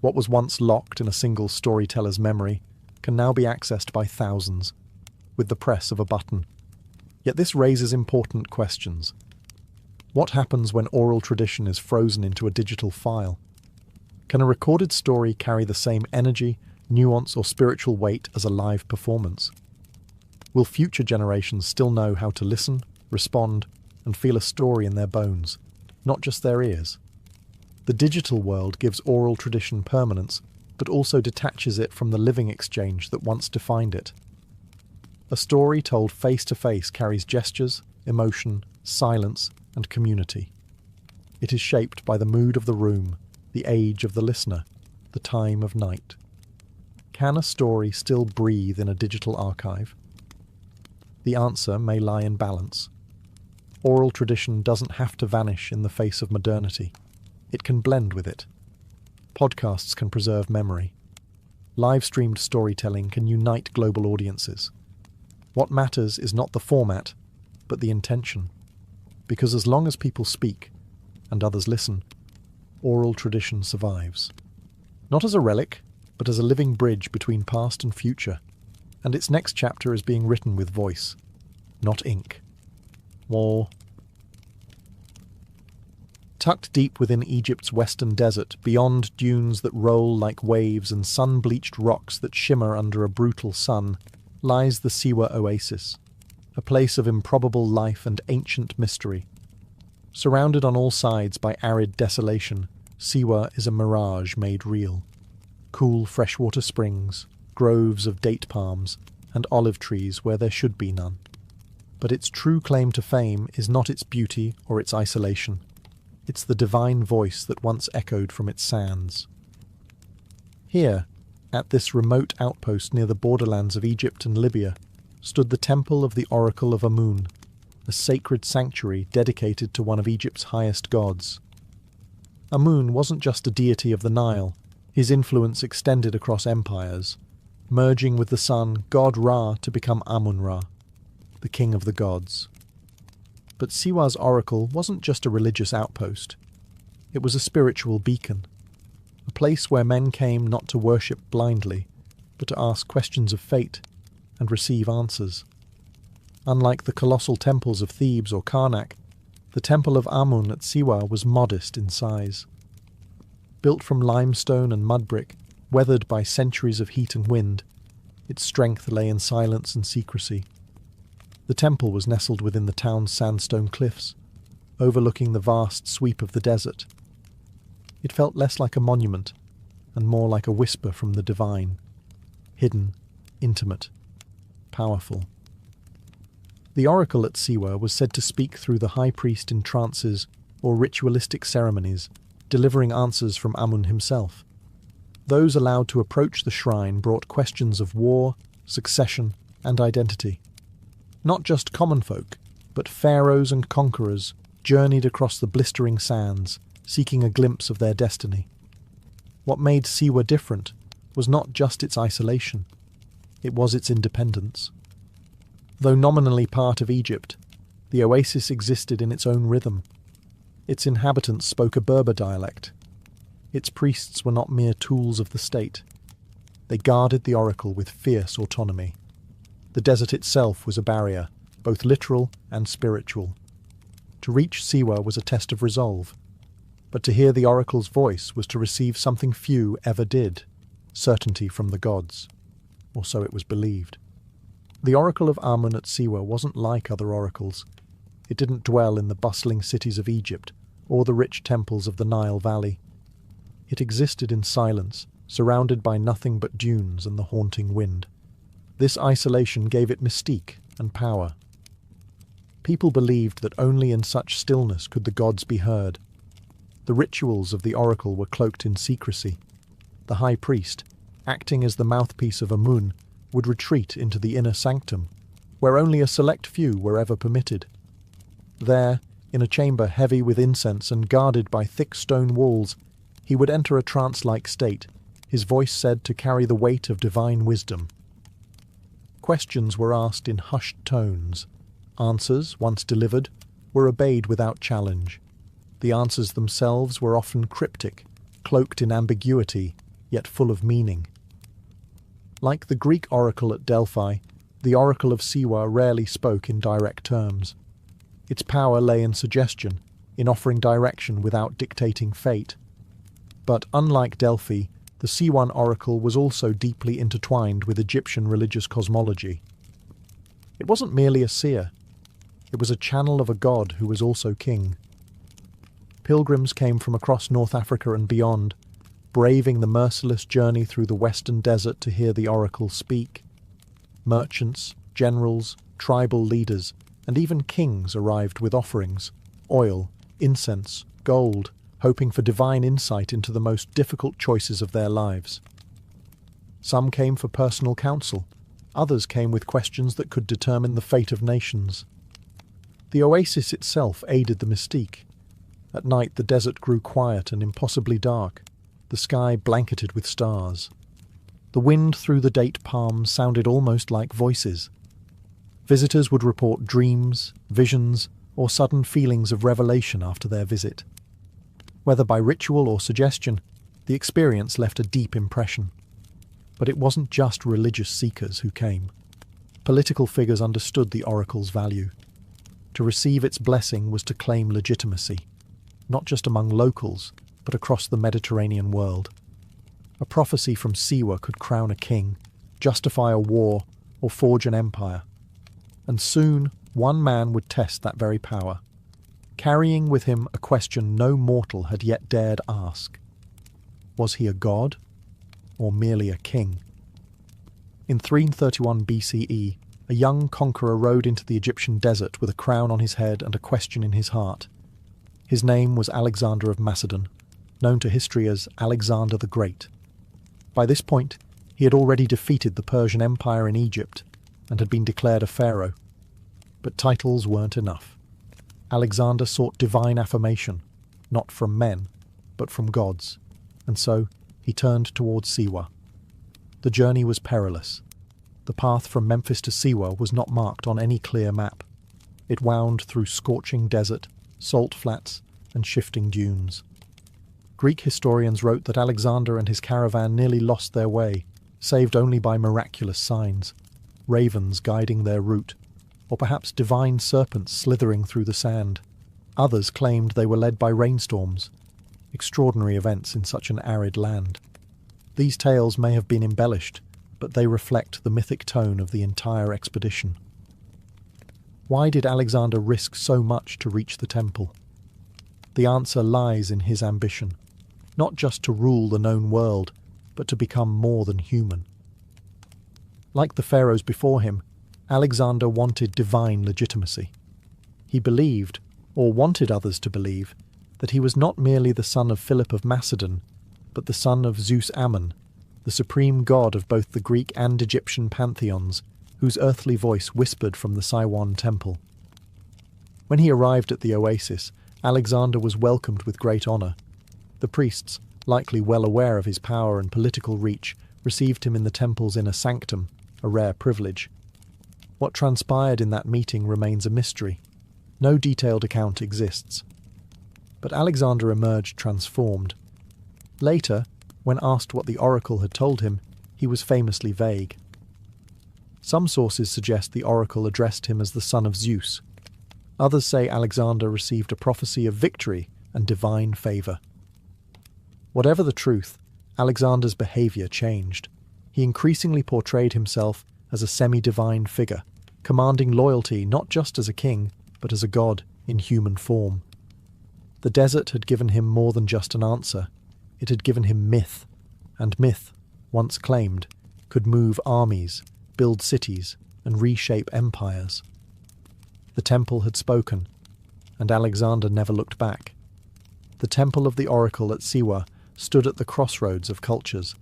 What was once locked in a single storyteller's memory can now be accessed by thousands, with the press of a button. Yet this raises important questions. What happens when oral tradition is frozen into a digital file? Can a recorded story carry the same energy, nuance, or spiritual weight as a live performance? Will future generations still know how to listen, respond, and feel a story in their bones? not just their ears. The digital world gives oral tradition permanence, but also detaches it from the living exchange that once defined it. A story told face-to-face carries gestures, emotion, silence, and community. It is shaped by the mood of the room, the age of the listener, the time of night. Can a story still breathe in a digital archive? The answer may lie in balance. Oral tradition doesn't have to vanish in the face of modernity. It can blend with it. Podcasts can preserve memory. Live-streamed storytelling can unite global audiences. What matters is not the format, but the intention. Because as long as people speak, and others listen, oral tradition survives. Not as a relic, but as a living bridge between past and future, and its next chapter is being written with voice, not ink. War. Tucked deep within Egypt's western desert, beyond dunes that roll like waves and sun-bleached rocks that shimmer under a brutal sun, lies the Siwa oasis, a place of improbable life and ancient mystery. Surrounded on all sides by arid desolation, Siwa is a mirage made real. Cool freshwater springs, groves of date palms, and olive trees where there should be none. But its true claim to fame is not its beauty or its isolation. It's the divine voice that once echoed from its sands. Here, at this remote outpost near the borderlands of Egypt and Libya, stood the temple of the Oracle of Amun, a sacred sanctuary dedicated to one of Egypt's highest gods. Amun wasn't just a deity of the Nile. His influence extended across empires, merging with the sun, god Ra, to become Amun-Ra, the king of the gods. But Siwa's oracle wasn't just a religious outpost. It was a spiritual beacon, a place where men came not to worship blindly, but to ask questions of fate and receive answers. Unlike the colossal temples of Thebes or Karnak, the temple of Amun at Siwa was modest in size. Built from limestone and mud brick, weathered by centuries of heat and wind, its strength lay in silence and secrecy. The temple was nestled within the town's sandstone cliffs, overlooking the vast sweep of the desert. It felt less like a monument, and more like a whisper from the divine, hidden, intimate, powerful. The oracle at Siwa was said to speak through the high priest in trances or ritualistic ceremonies, delivering answers from Amun himself. Those allowed to approach the shrine brought questions of war, succession, and identity. Not just common folk, but pharaohs and conquerors journeyed across the blistering sands, seeking a glimpse of their destiny. What made Siwa different was not just its isolation, it was its independence. Though nominally part of Egypt, the oasis existed in its own rhythm. Its inhabitants spoke a Berber dialect. Its priests were not mere tools of the state. They guarded the oracle with fierce autonomy. The desert itself was a barrier, both literal and spiritual. To reach Siwa was a test of resolve, but to hear the oracle's voice was to receive something few ever did, certainty from the gods, or so it was believed. The oracle of Amun at Siwa wasn't like other oracles. It didn't dwell in the bustling cities of Egypt or the rich temples of the Nile Valley. It existed in silence, surrounded by nothing but dunes and the haunting wind. This isolation gave it mystique and power. People believed that only in such stillness could the gods be heard. The rituals of the oracle were cloaked in secrecy. The high priest, acting as the mouthpiece of Amun, would retreat into the inner sanctum, where only a select few were ever permitted. There, in a chamber heavy with incense and guarded by thick stone walls, he would enter a trance-like state, his voice said to carry the weight of divine wisdom. Questions were asked in hushed tones. Answers, once delivered, were obeyed without challenge. The answers themselves were often cryptic, cloaked in ambiguity, yet full of meaning. Like the Greek oracle at Delphi, the oracle of Siwa rarely spoke in direct terms. Its power lay in suggestion, in offering direction without dictating fate. But unlike Delphi, the Siwan oracle was also deeply intertwined with Egyptian religious cosmology. It wasn't merely a seer. It was a channel of a god who was also king. Pilgrims came from across North Africa and beyond, braving the merciless journey through the western desert to hear the oracle speak. Merchants, generals, tribal leaders, and even kings arrived with offerings, oil, incense, gold, hoping for divine insight into the most difficult choices of their lives. Some came for personal counsel, others came with questions that could determine the fate of nations. The oasis itself aided the mystique. At night the desert grew quiet and impossibly dark, the sky blanketed with stars. The wind through the date palms sounded almost like voices. Visitors would report dreams, visions, or sudden feelings of revelation after their visit. Whether by ritual or suggestion, the experience left a deep impression. But it wasn't just religious seekers who came. Political figures understood the oracle's value. To receive its blessing was to claim legitimacy, not just among locals, but across the Mediterranean world. A prophecy from Siwa could crown a king, justify a war, or forge an empire. And soon, one man would test that very power, carrying with him a question no mortal had yet dared ask. Was he a god, or merely a king? In 331 BCE, a young conqueror rode into the Egyptian desert with a crown on his head and a question in his heart. His name was Alexander of Macedon, known to history as Alexander the Great. By this point, he had already defeated the Persian Empire in Egypt and had been declared a pharaoh. But titles weren't enough. Alexander sought divine affirmation, not from men, but from gods, and so he turned towards Siwa. The journey was perilous. The path from Memphis to Siwa was not marked on any clear map. It wound through scorching desert, salt flats, and shifting dunes. Greek historians wrote that Alexander and his caravan nearly lost their way, saved only by miraculous signs, ravens guiding their route, or perhaps divine serpents slithering through the sand. Others claimed they were led by rainstorms, extraordinary events in such an arid land. These tales may have been embellished, but they reflect the mythic tone of the entire expedition. Why did Alexander risk so much to reach the temple? The answer lies in his ambition, not just to rule the known world, but to become more than human. Like the pharaohs before him, Alexander wanted divine legitimacy. He believed, or wanted others to believe, that he was not merely the son of Philip of Macedon, but the son of Zeus Ammon, the supreme god of both the Greek and Egyptian pantheons, whose earthly voice whispered from the Siwan temple. When he arrived at the oasis, Alexander was welcomed with great honour. The priests, likely well aware of his power and political reach, received him in the temple's inner sanctum, a rare privilege. What transpired in that meeting remains a mystery. No detailed account exists. But Alexander emerged transformed. Later, when asked what the oracle had told him, he was famously vague. Some sources suggest the oracle addressed him as the son of Zeus. Others say Alexander received a prophecy of victory and divine favour. Whatever the truth, Alexander's behaviour changed. He increasingly portrayed himself as a semi-divine figure, commanding loyalty not just as a king, but as a god in human form. The desert had given him more than just an answer. It had given him myth, and myth, once claimed, could move armies, build cities, and reshape empires. The temple had spoken, and Alexander never looked back. The temple of the oracle at Siwa stood at the crossroads of cultures,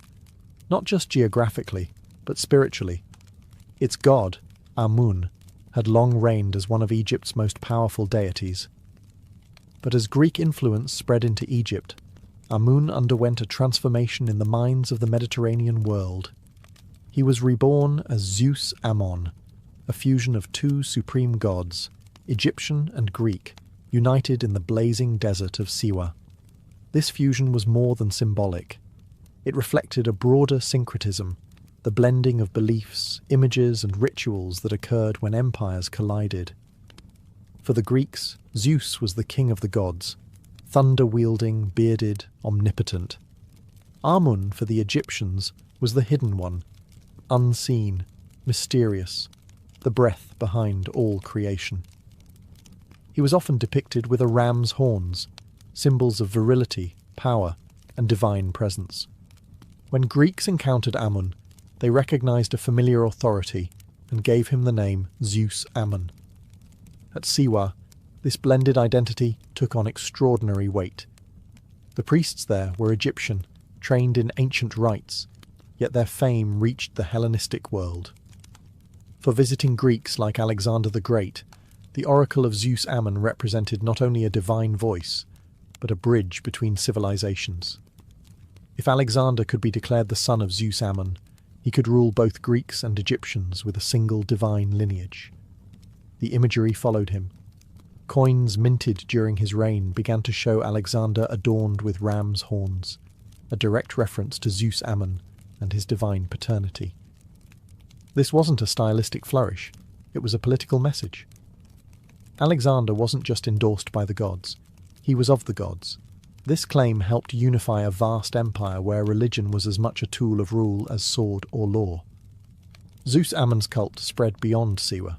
not just geographically, but spiritually. Its god, Amun, had long reigned as one of Egypt's most powerful deities. But as Greek influence spread into Egypt, Amun underwent a transformation in the minds of the Mediterranean world. He was reborn as Zeus Ammon, a fusion of two supreme gods, Egyptian and Greek, united in the blazing desert of Siwa. This fusion was more than symbolic. It reflected a broader syncretism, the blending of beliefs, images, and rituals that occurred when empires collided. For the Greeks, Zeus was the king of the gods, thunder-wielding, bearded, omnipotent. Amun, for the Egyptians, was the hidden one, unseen, mysterious, the breath behind all creation. He was often depicted with a ram's horns, symbols of virility, power, and divine presence. When Greeks encountered Ammon, they recognized a familiar authority and gave him the name Zeus Ammon. At Siwa, this blended identity took on extraordinary weight. The priests there were Egyptian, trained in ancient rites, yet their fame reached the Hellenistic world. For visiting Greeks like Alexander the Great, the oracle of Zeus Ammon represented not only a divine voice, but a bridge between civilizations. If Alexander could be declared the son of Zeus Ammon, he could rule both Greeks and Egyptians with a single divine lineage. The imagery followed him. Coins minted during his reign began to show Alexander adorned with ram's horns, a direct reference to Zeus Ammon and his divine paternity. This wasn't a stylistic flourish, it was a political message. Alexander wasn't just endorsed by the gods, he was of the gods. This claim helped unify a vast empire where religion was as much a tool of rule as sword or law. Zeus Ammon's cult spread beyond Siwa.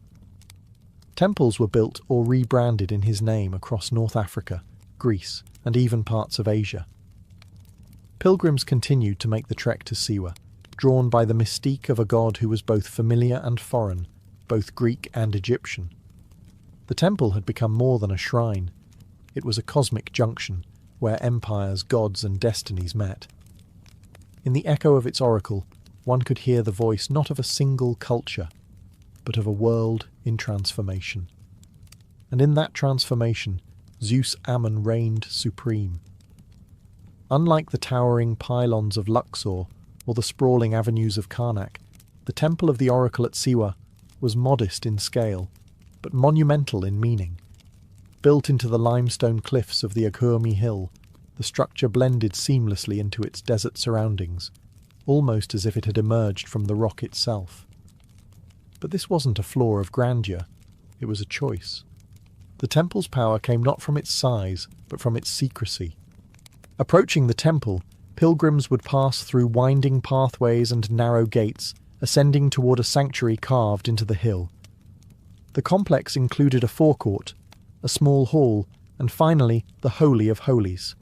Temples were built or rebranded in his name across North Africa, Greece, and even parts of Asia. Pilgrims continued to make the trek to Siwa, drawn by the mystique of a god who was both familiar and foreign, both Greek and Egyptian. The temple had become more than a shrine. It was a cosmic junction, where empires, gods, and destinies met. In the echo of its oracle, one could hear the voice not of a single culture, but of a world in transformation. And in that transformation, Zeus Ammon reigned supreme. Unlike the towering pylons of Luxor or the sprawling avenues of Karnak, the temple of the oracle at Siwa was modest in scale, but monumental in meaning. Built into the limestone cliffs of the Akurmi Hill, the structure blended seamlessly into its desert surroundings, almost as if it had emerged from the rock itself. But this wasn't a flaw of grandeur, it was a choice. The temple's power came not from its size, but from its secrecy. Approaching the temple, pilgrims would pass through winding pathways and narrow gates, ascending toward a sanctuary carved into the hill. The complex included a forecourt, a small hall, and finally the Holy of Holies,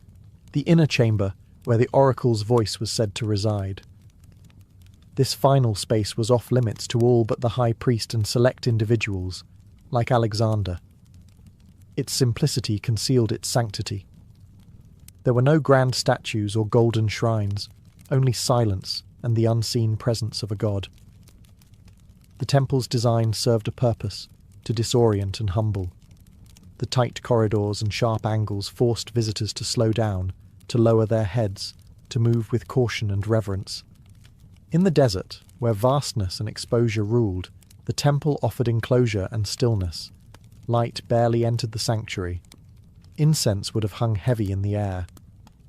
the inner chamber where the oracle's voice was said to reside. This final space was off-limits to all but the high priest and select individuals, like Alexander. Its simplicity concealed its sanctity. There were no grand statues or golden shrines, only silence and the unseen presence of a god. The temple's design served a purpose, to disorient and humble. The tight corridors and sharp angles forced visitors to slow down, to lower their heads, to move with caution and reverence. In the desert, where vastness and exposure ruled, the temple offered enclosure and stillness. Light barely entered the sanctuary. Incense would have hung heavy in the air.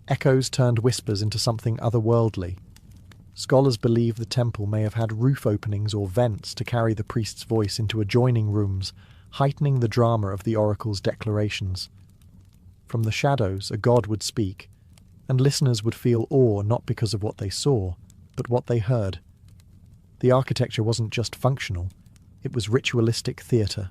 Echoes turned whispers into something otherworldly. Scholars believe the temple may have had roof openings or vents to carry the priest's voice into adjoining rooms, heightening the drama of the oracle's declarations. From the shadows, a god would speak, and listeners would feel awe not because of what they saw, but what they heard. The architecture wasn't just functional, it was ritualistic theatre.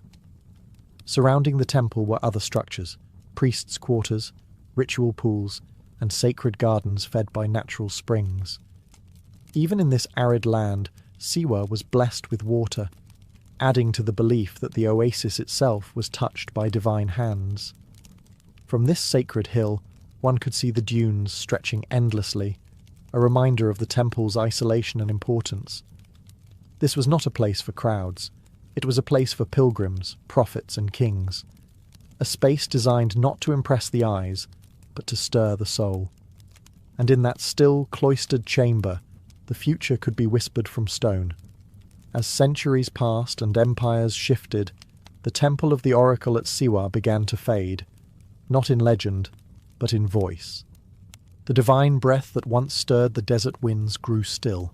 Surrounding the temple were other structures, priests' quarters, ritual pools, and sacred gardens fed by natural springs. Even in this arid land, Siwa was blessed with water, adding to the belief that the oasis itself was touched by divine hands. From this sacred hill, one could see the dunes stretching endlessly, a reminder of the temple's isolation and importance. This was not a place for crowds. It was a place for pilgrims, prophets, and kings. A space designed not to impress the eyes, but to stir the soul. And in that still, cloistered chamber, the future could be whispered from stone. As centuries passed and empires shifted, the temple of the oracle at Siwa began to fade, not in legend, but in voice. The divine breath that once stirred the desert winds grew still.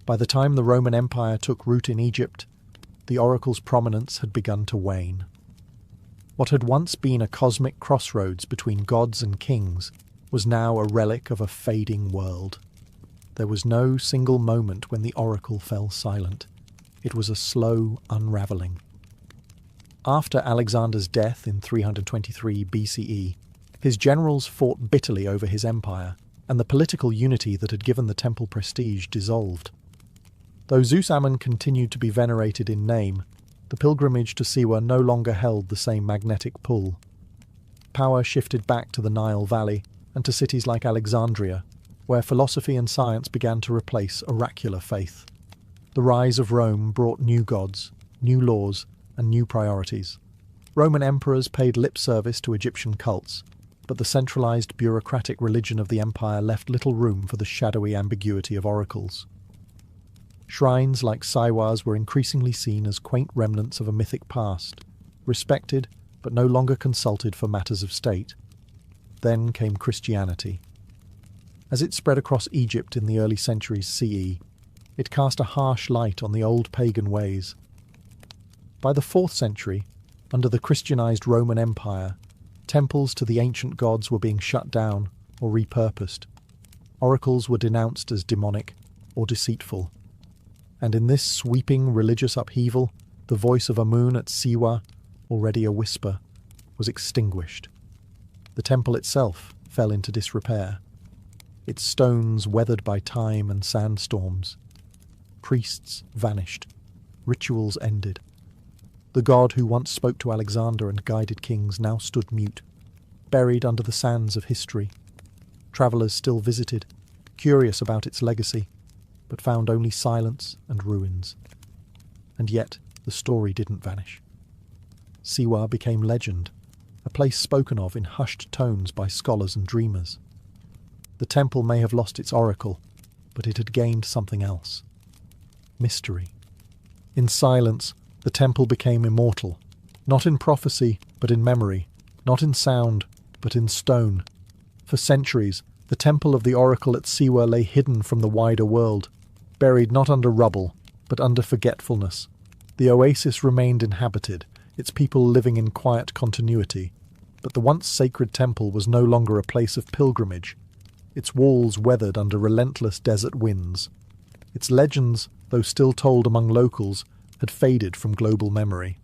By the time the Roman Empire took root in Egypt, the oracle's prominence had begun to wane. What had once been a cosmic crossroads between gods and kings was now a relic of a fading world. There was no single moment when the oracle fell silent. It was a slow unravelling. After Alexander's death in 323 BCE, His generals fought bitterly over his empire, and the political unity that had given the temple prestige dissolved. Though Zeus Ammon continued to be venerated in name, the pilgrimage to Siwa no longer held the same magnetic pull. Power shifted back to the Nile Valley and to cities like Alexandria, where philosophy and science began to replace oracular faith. The rise of Rome brought new gods, new laws, and new priorities. Roman emperors paid lip service to Egyptian cults, but the centralized bureaucratic religion of the empire left little room for the shadowy ambiguity of oracles. Shrines like Siwa's were increasingly seen as quaint remnants of a mythic past, respected but no longer consulted for matters of state. Then came Christianity. As it spread across Egypt in the early centuries CE, it cast a harsh light on the old pagan ways. By the 4th century, under the Christianized Roman Empire, temples to the ancient gods were being shut down or repurposed. Oracles were denounced as demonic or deceitful. And in this sweeping religious upheaval, the voice of Amun at Siwa, already a whisper, was extinguished. The temple itself fell into disrepair, its stones weathered by time and sandstorms. Priests vanished, rituals ended. The god who once spoke to Alexander and guided kings now stood mute, buried under the sands of history. Travellers still visited, curious about its legacy, but found only silence and ruins. And yet the story didn't vanish. Siwa became legend, a place spoken of in hushed tones by scholars and dreamers. The temple may have lost its oracle, but it had gained something else. Mystery. In silence, the temple became immortal, not in prophecy, but in memory, not in sound, but in stone. For centuries, the temple of the oracle at Siwa lay hidden from the wider world, buried not under rubble, but under forgetfulness. The oasis remained inhabited, its people living in quiet continuity, but the once sacred temple was no longer a place of pilgrimage. Its walls weathered under relentless desert winds. Its legends, though still told among locals, had faded from global memory.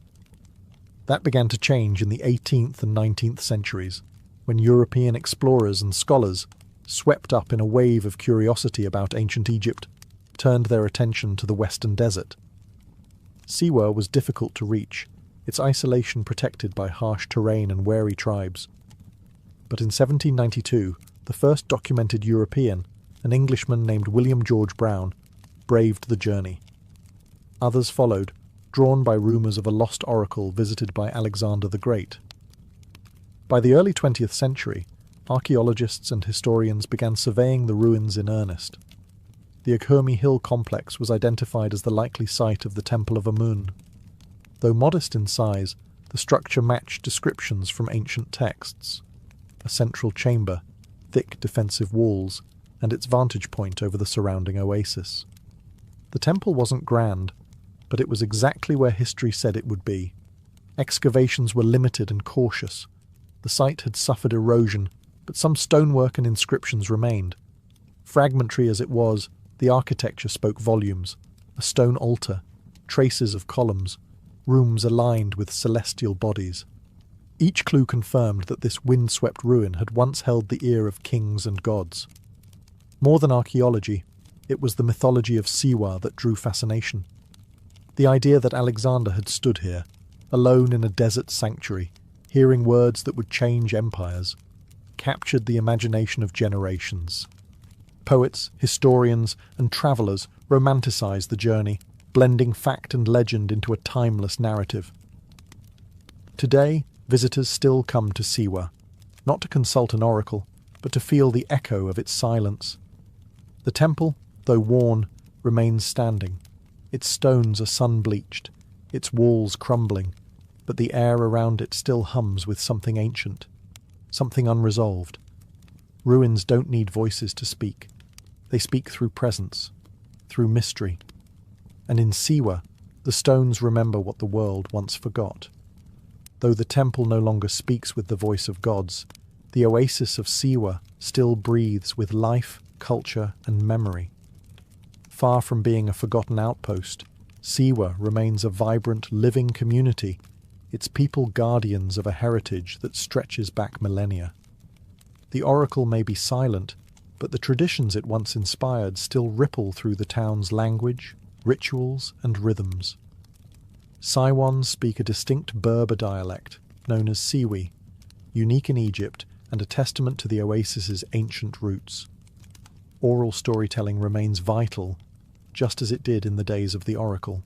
That began to change in the 18th and 19th centuries, when European explorers and scholars, swept up in a wave of curiosity about ancient Egypt, turned their attention to the western desert. Siwa was difficult to reach, its isolation protected by harsh terrain and wary tribes. But in 1792, the first documented European, an Englishman named William George Brown, braved the journey. Others followed, drawn by rumours of a lost oracle visited by Alexander the Great. By the early 20th century, archaeologists and historians began surveying the ruins in earnest. The Akurmi Hill complex was identified as the likely site of the Temple of Amun. Though modest in size, the structure matched descriptions from ancient texts. A central chamber, thick defensive walls, and its vantage point over the surrounding oasis. The temple wasn't grand, but it was exactly where history said it would be. Excavations were limited and cautious. The site had suffered erosion, but some stonework and inscriptions remained. Fragmentary as it was, the architecture spoke volumes. A stone altar, traces of columns, rooms aligned with celestial bodies. Each clue confirmed that this wind-swept ruin had once held the ear of kings and gods. More than archaeology, it was the mythology of Siwa that drew fascination. The idea that Alexander had stood here, alone in a desert sanctuary, hearing words that would change empires, captured the imagination of generations. Poets, historians, and travellers romanticized the journey, blending fact and legend into a timeless narrative. Today, visitors still come to Siwa, not to consult an oracle, but to feel the echo of its silence. The temple, though worn, remains standing. Its stones are sun-bleached, its walls crumbling, but the air around it still hums with something ancient, something unresolved. Ruins don't need voices to speak. They speak through presence, through mystery. And in Siwa, the stones remember what the world once forgot. Though the temple no longer speaks with the voice of gods, the oasis of Siwa still breathes with life, culture, and memory. Far from being a forgotten outpost, Siwa remains a vibrant, living community, its people guardians of a heritage that stretches back millennia. The oracle may be silent, but the traditions it once inspired still ripple through the town's language, rituals, and rhythms. Siwans speak a distinct Berber dialect, known as Siwi, unique in Egypt and a testament to the oasis's ancient roots. Oral storytelling remains vital, just as it did in the days of the oracle.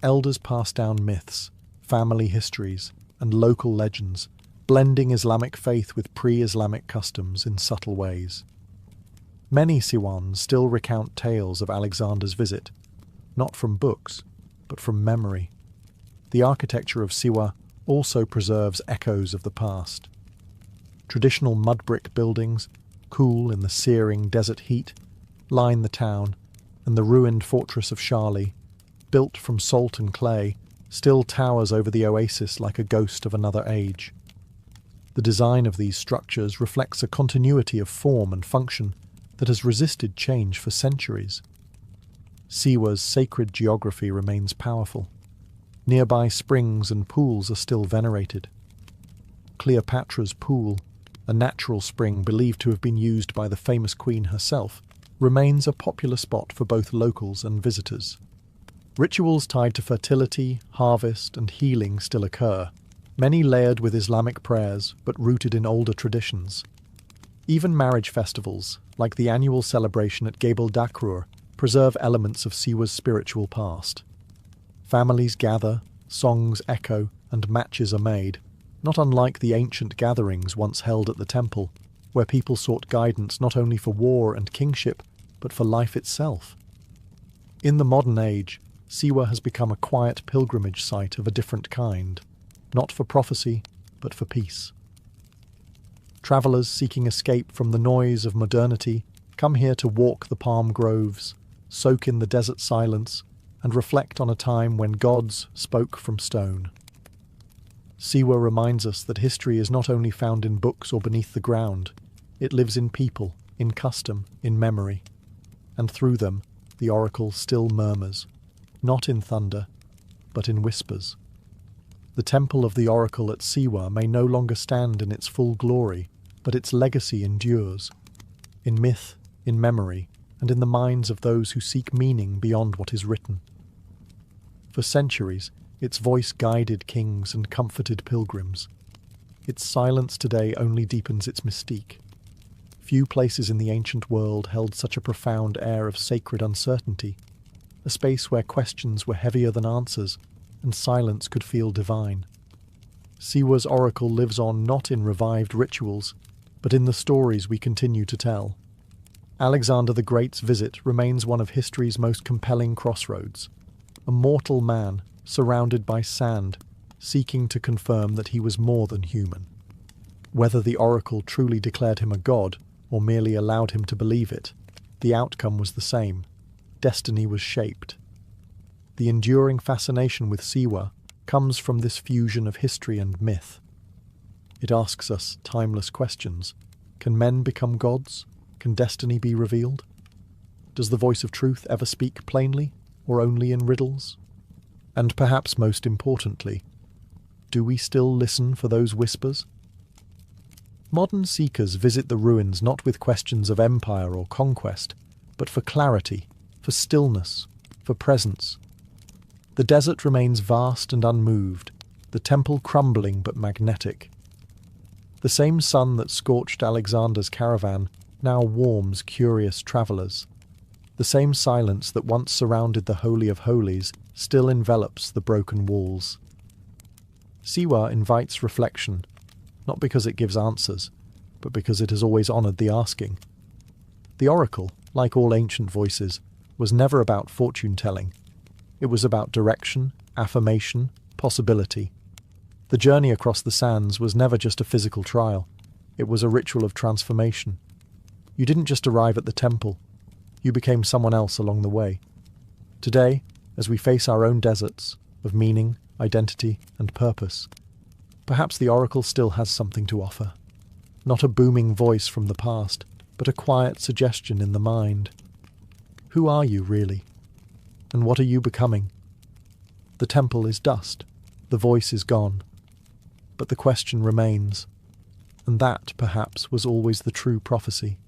Elders pass down myths, family histories, and local legends, blending Islamic faith with pre-Islamic customs in subtle ways. Many Siwans still recount tales of Alexander's visit, not from books, but from memory. The architecture of Siwa also preserves echoes of the past. Traditional mud brick buildings, cool in the searing desert heat, line the town, and the ruined fortress of Shali, built from salt and clay, still towers over the oasis like a ghost of another age. The design of these structures reflects a continuity of form and function that has resisted change for centuries. Siwa's sacred geography remains powerful. Nearby springs and pools are still venerated. Cleopatra's Pool, a natural spring believed to have been used by the famous queen herself, remains a popular spot for both locals and visitors. Rituals tied to fertility, harvest, and healing still occur, many layered with Islamic prayers but rooted in older traditions. Even marriage festivals, like the annual celebration at Gebel Dakrur, preserve elements of Siwa's spiritual past. Families gather, songs echo, and matches are made, not unlike the ancient gatherings once held at the temple, where people sought guidance not only for war and kingship, but for life itself. In the modern age, Siwa has become a quiet pilgrimage site of a different kind, not for prophecy, but for peace. Travellers seeking escape from the noise of modernity come here to walk the palm groves, soak in the desert silence, and reflect on a time when gods spoke from stone. Siwa reminds us that history is not only found in books or beneath the ground, it lives in people, in custom, in memory. And through them, the oracle still murmurs, not in thunder, but in whispers. The temple of the oracle at Siwa may no longer stand in its full glory, but its legacy endures, in myth, in memory, and in the minds of those who seek meaning beyond what is written. For centuries, its voice guided kings and comforted pilgrims. Its silence today only deepens its mystique. Few places in the ancient world held such a profound air of sacred uncertainty, a space where questions were heavier than answers, and silence could feel divine. Siwa's oracle lives on not in revived rituals, but in the stories we continue to tell. Alexander the Great's visit remains one of history's most compelling crossroads. A mortal man, surrounded by sand, seeking to confirm that he was more than human. Whether the oracle truly declared him a god, or merely allowed him to believe it, the outcome was the same. Destiny was shaped. The enduring fascination with Siwa comes from this fusion of history and myth. It asks us timeless questions. Can men become gods? Can destiny be revealed? Does the voice of truth ever speak plainly, or only in riddles? And perhaps most importantly, do we still listen for those whispers? Modern seekers visit the ruins not with questions of empire or conquest, but for clarity, for stillness, for presence. The desert remains vast and unmoved, the temple crumbling but magnetic. The same sun that scorched Alexander's caravan now warms curious travellers. The same silence that once surrounded the Holy of Holies still envelops the broken walls. Siwa invites reflection, not because it gives answers, but because it has always honoured the asking. The oracle, like all ancient voices, was never about fortune-telling. It was about direction, affirmation, possibility. The journey across the sands was never just a physical trial. It was a ritual of transformation. You didn't just arrive at the temple. You became someone else along the way. Today, as we face our own deserts of meaning, identity, and purpose, perhaps the oracle still has something to offer. Not a booming voice from the past, but a quiet suggestion in the mind. Who are you, really? And what are you becoming? The temple is dust. The voice is gone. But the question remains, And that, perhaps, was always the true prophecy.